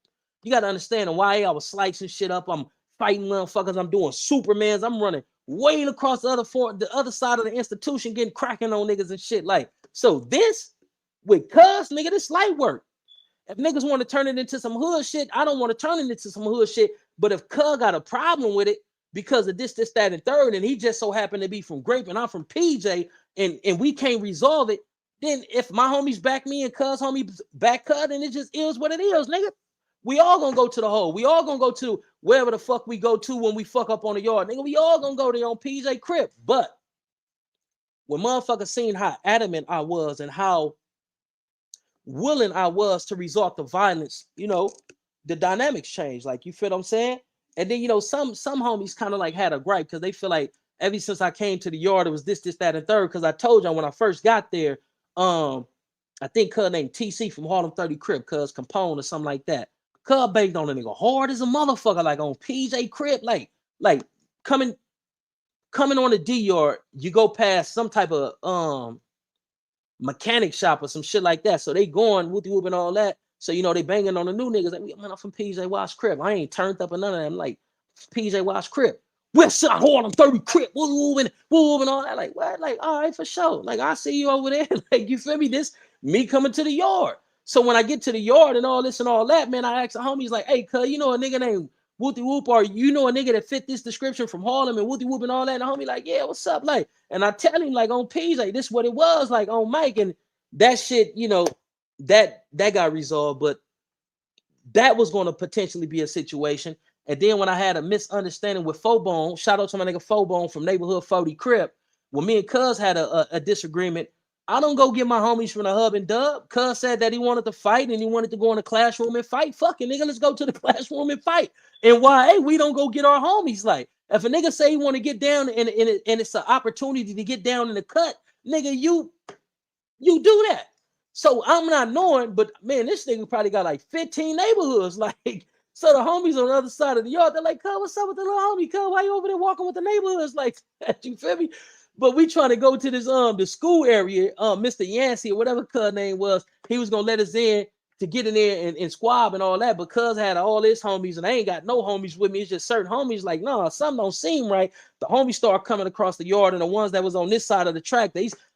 you gotta understand why I was slicing shit up, I'm fighting motherfuckers, I'm doing Supermans, I'm running way across the other side of the institution, getting cracking on niggas and shit. Like, so this with cuz, nigga, this light work. If niggas want to turn it into some hood shit, I don't want to turn it into some hood shit. But if cuz got a problem with it because of this, that, and third, and he just so happened to be from Grape and I'm from PJ, and we can't resolve it, then if my homies back me and cuz homies back cuz, then it just is what it is, nigga. We all gonna go to the hole. We all gonna go to wherever the fuck we go to when we fuck up on the yard. Nigga, we all gonna go there on PJ Crib. But when motherfuckers seen how adamant I was and how willing I was to resort to violence, the dynamics changed. Like, you feel what I'm saying? And then, some homies kind of like had a gripe because they feel like ever since I came to the yard, it was this, that, and third. Because I told y'all when I first got there, I think cuz named TC from Harlem 30 Crib, cuz Capone or something like that. Cub banged on a nigga hard as a motherfucker, like on PJ Crib, like coming on the D yard, you go past some type of mechanic shop or some shit like that. So they going whoopie whoop and all that. So they banging on the new niggas. Like, man, I'm from PJ Wash Crib. I ain't turned up or none of them. Like, PJ Wash Crib. West Side Harlem 30 Crib. Woo and all that. Like, what? Like, all right, for sure. Like, I see you over there. Like, you feel me? This me coming to the yard. So when I get to the yard and all this and all that, man, I ask the homies like, hey, cuz, a nigga named Whoopie Whoop, or a nigga that fit this description from Harlem and Whoopie Whoop and all that. And the homie like, yeah, what's up? Like, and I tell him like on PJ, this is what it was like on Mike, and that shit, that got resolved, but that was going to potentially be a situation. And then when I had a misunderstanding with Fobone, shout out to my nigga Fobone from Neighborhood 40 Crib, when me and Cuz had a disagreement, I don't go get my homies from the hub and dub. Cuz said that he wanted to fight and he wanted to go in the classroom and fight. Fucking nigga, let's go to the classroom and fight. And why? Hey, we don't go get our homies. Like, if a nigga say he want to get down and it's an opportunity to get down in the cut, nigga, you do that. So I'm not knowing, but man, this nigga probably got like 15 neighborhoods. Like, so the homies on the other side of the yard, they're like, cuz, what's up with the little homie? Cuz, why you over there walking with the neighborhoods? Like, you feel me? But we trying to go to this the school area. Mr. Yancey or whatever cuz name was, he was gonna let us in to get in there and squab and all that, because I had all his homies and I ain't got no homies with me. It's just certain homies. Like, no, something don't seem right. The homies start coming across the yard, and the ones that was on this side of the track,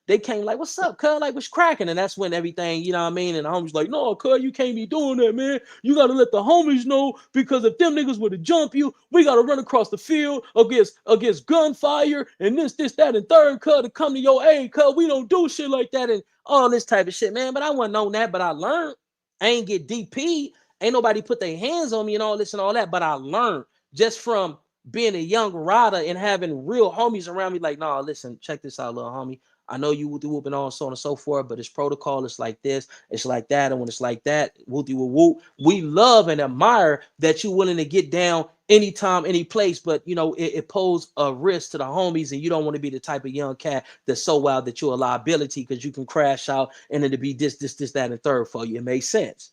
they came like, what's up, cuz? Like, what's cracking? And that's when everything, you know what I mean? And the homies like, no, cuz, you can't be doing that, man. You got to let the homies know, because if them niggas were to jump you, we got to run across the field against gunfire and this, that, and third, cuz, to come to your aid, cuz. We don't do shit like that and all this type of shit, man. But I wasn't on that, but I learned. I ain't get DP. Ain't nobody put their hands on me and all this and all that, but I learned just from being a young rider and having real homies around me. Like, nah, listen, check this out, little homie. I know you would do whooping on, so on and so forth, but it's protocol. It's like this, it's like that. And when it's like that, whoopty whoop whoop. We love and admire that you're willing to get down anytime, any place, but you know, it poses a risk to the homies, and you don't want to be the type of young cat that's so wild that you're a liability, because you can crash out and it'll be this, that, and third for you. It makes sense.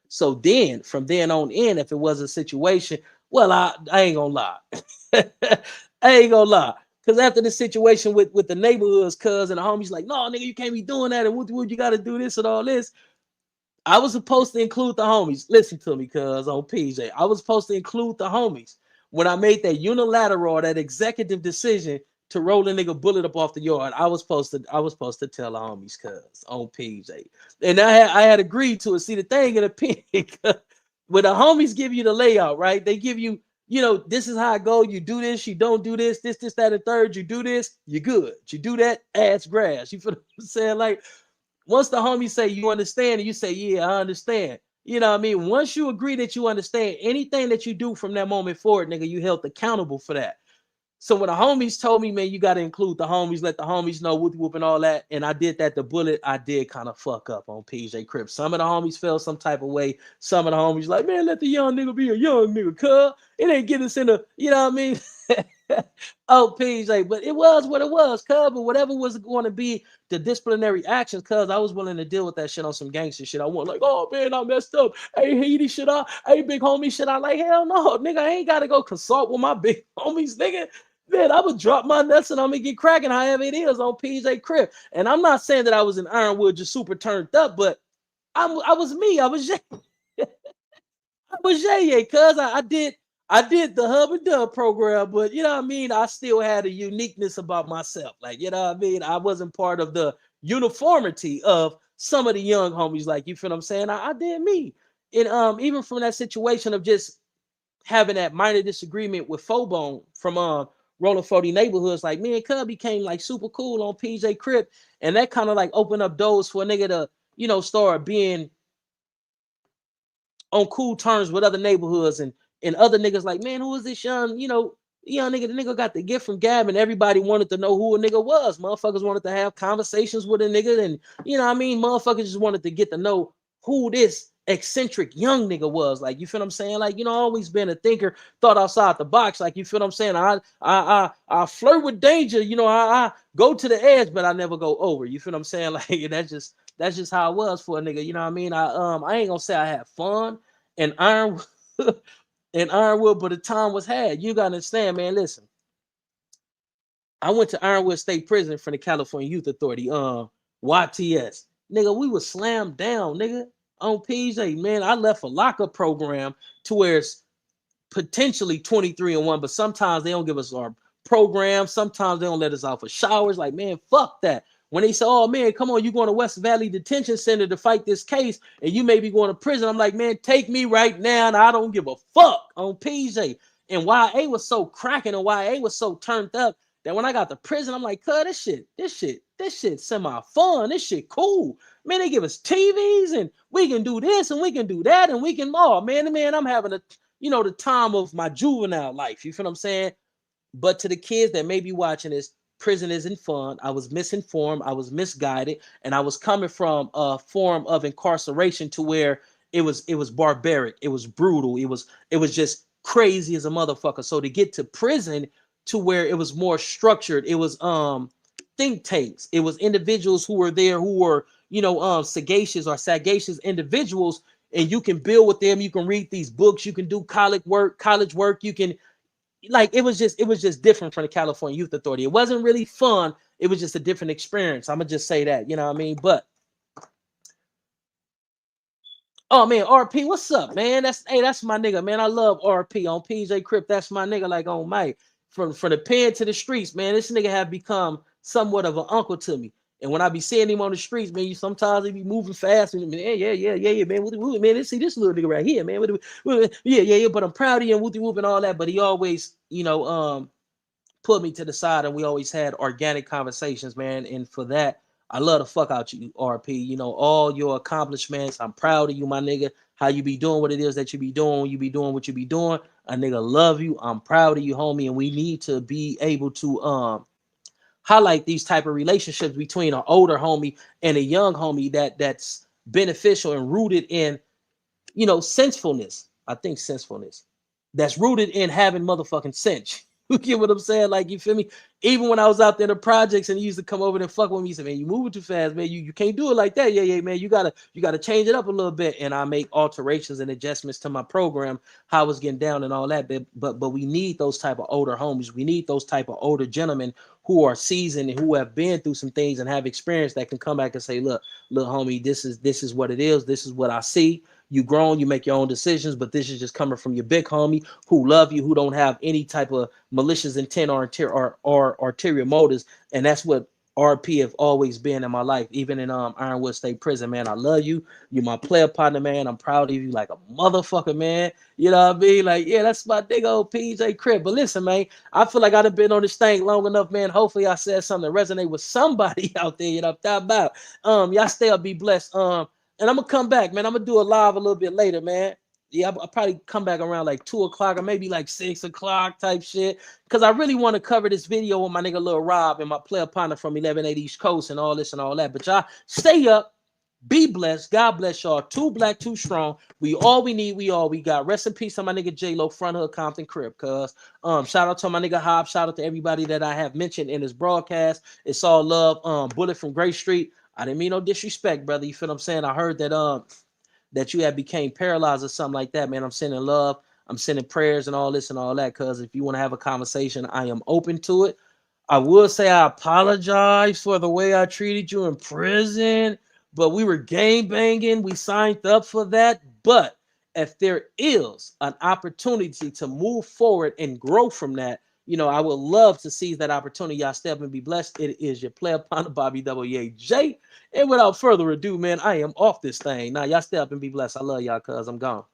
So then, from then on in, if it was a situation, well, I ain't gonna lie. I ain't gonna lie. Because after the situation with the neighborhoods, cuz, and the homies like, no, nigga, you can't be doing that, and what you got to do this and all this. I was supposed to include the homies. Listen to me, cuz, on PJ. I was supposed to include the homies when I made that unilateral, that executive decision to roll a nigga bullet up off the yard. I was supposed to tell the homies, cuz, on PJ. And I had agreed to it. See, the thing in the pig, when the homies give you the layout, right? They give you, you know, this is how I go. You do this, you don't do this, that, and third. You do this, you good. You do that, ass grass. You feel what I'm saying? Like, once the homies say you understand, and you say, yeah, I understand. You know what I mean? Once you agree that you understand, anything that you do from that moment forward, nigga, you held accountable for that. So when the homies told me, man, you got to include the homies, let the homies know, whoop and all that, and I did that, the bullet, I did kind of fuck up on PJ Crip. Some of the homies felt some type of way. Some of the homies like, man, let the young nigga be a young nigga, cuz. It ain't get us in the, you know what I mean? Oh, PJ, but it was what it was, cuz. But whatever was going to be the disciplinary actions, cuz, I was willing to deal with that shit on some gangster shit. I want like, oh man, I messed up. Hey, Heedy, shit, hey, big homie, shit, I like, hell no, nigga, I ain't got to go consult with my big homies, nigga. Man, I would drop my nuts and I'm gonna get cracking however it is on PJ Crip. And I'm not saying that I was in Ironwood just super turned up, but I was me. I was Jay, cuz I did the Hub and Dub program, but you know what I mean? I still had a uniqueness about myself. Like, you know what I mean? I wasn't part of the uniformity of some of the young homies. Like, you feel what I'm saying? I did me. And even from that situation of just having that minor disagreement with Fobone from Rolling 40 Neighborhoods, like, me and Cub became like super cool on PJ Crip, and that kind of like opened up doors for a nigga to, you know, start being on cool terms with other neighborhoods, and other niggas like, man, who is this young, you know, young nigga? The nigga got the gift from Gab, and everybody wanted to know who a nigga was. Motherfuckers wanted to have conversations with a nigga, and you know what I mean? Motherfuckers just wanted to get to know who this eccentric young nigga was. Like, you feel what I'm saying? Like, you know, always been a thinker, thought outside the box. Like, you feel what I'm saying? I flirt with danger, you know, I go to the edge, but I never go over. You feel what I'm saying? Like, and that's just how it was for a nigga. You know what I mean? I ain't gonna say I had fun and Ironwood, but the time was had. You gotta understand, man. Listen, I went to Ironwood State Prison for the California Youth Authority, YTS. Nigga, we was slammed down, nigga, on PJ. Man, I left a lockup program to where it's potentially 23-1, but sometimes they don't give us our program. Sometimes they don't let us out for showers. Like, man, fuck that. When they say, oh man, come on, you going to West Valley Detention Center to fight this case, and you may be going to prison. I'm like, man, take me right now, and I don't give a fuck on PJ. And YA was so cracking, and YA was so turned up that when I got to prison, I'm like, cuz, this shit semi-fun. This shit cool. Man, they give us TVs, and we can do this, and we can do that, and we can, oh, man, I'm having a, you know, the time of my juvenile life. You feel what I'm saying? But to the kids that may be watching this, prison isn't fun. I was misinformed. I was misguided, and I was coming from a form of incarceration to where it was barbaric. It was brutal. It was just crazy as a motherfucker. So to get to prison to where it was more structured, it was think tanks. It was individuals who were there who were, sagacious individuals, and you can build with them. You can read these books. You can do college work. You can, like, it was just different from the California Youth Authority. It wasn't really fun. It was just a different experience. I'm gonna just say that, you know what I mean? But oh man, RP, what's up, man? That's my nigga, man. I love RP on PJ Crip. That's my nigga, like on Mike. From the pen to the streets, man. This nigga have become somewhat of an uncle to me. And when I be seeing him on the streets, man, you sometimes he be moving fast. And yeah, man. Man, let's see this little nigga right here, man. Yeah. But I'm proud of him, whoop and all that. But he always, put me to the side, and we always had organic conversations, man. And for that, I love the fuck out you, RP. You know, all your accomplishments. I'm proud of you, my nigga. How you be doing what it is that you be doing. You be doing what you be doing. A nigga love you. I'm proud of you, homie. And we need to be able to highlight these type of relationships between an older homie and a young homie that's beneficial and rooted in, sensefulness. I think sensefulness. That's rooted in having motherfucking sense. You get what I'm saying? Like, you feel me? Even when I was out there in the projects and he used to come over and fuck with me, he said, man, you moving too fast, man. You can't do it like that. Yeah, man. You gotta change it up a little bit. And I make alterations and adjustments to my program, how it's getting down and all that. But we need those type of older homies. We need those type of older gentlemen who are seasoned and who have been through some things and have experience that can come back and say, look, homie, this is what it is. This is what I see. You grown, you make your own decisions, but this is just coming from your big homie who love you, who don't have any type of malicious intent or ulterior motives. And that's what RP have always been in my life, even in Ironwood State Prison, man. I love you. You're my player partner, man. I'm proud of you like a motherfucker, man. You know what I mean? Like, yeah, that's my big old PJ Crip. But listen, man, I feel like I've been on this thing long enough, man. Hopefully I said something that resonate with somebody out there, you know what I'm talking about. Y'all stay up, be blessed. And I'm gonna come back, man. I'm gonna do a live a little bit later, man. Yeah, I'll probably come back around like 2 o'clock or maybe like 6 o'clock type shit. Cause I really want to cover this video with my nigga Lil Rob and my player partner from 1180 East Coast and all this and all that. But y'all stay up, be blessed. God bless y'all. Too black, too strong. We all we need, we all we got. Rest in peace to my nigga J-Lo, Front Hood, Compton Crib. Cause shout out to my nigga Hob. Shout out to everybody that I have mentioned in this broadcast. It's all love. Bullet from Gray Street. I didn't mean no disrespect, brother. You feel what I'm saying? I heard that that you had became paralyzed or something like that, man. I'm sending love. I'm sending prayers and all this and all that. Cause if you want to have a conversation, I am open to it. I will say I apologize for the way I treated you in prison, but we were gang banging. We signed up for that. But if there is an opportunity to move forward and grow from that, I would love to seize that opportunity. Y'all step and be blessed. It is your player partner, Bobby WAJ. And without further ado, man, I am off this thing. Now, y'all step and be blessed. I love y'all, cuz I'm gone.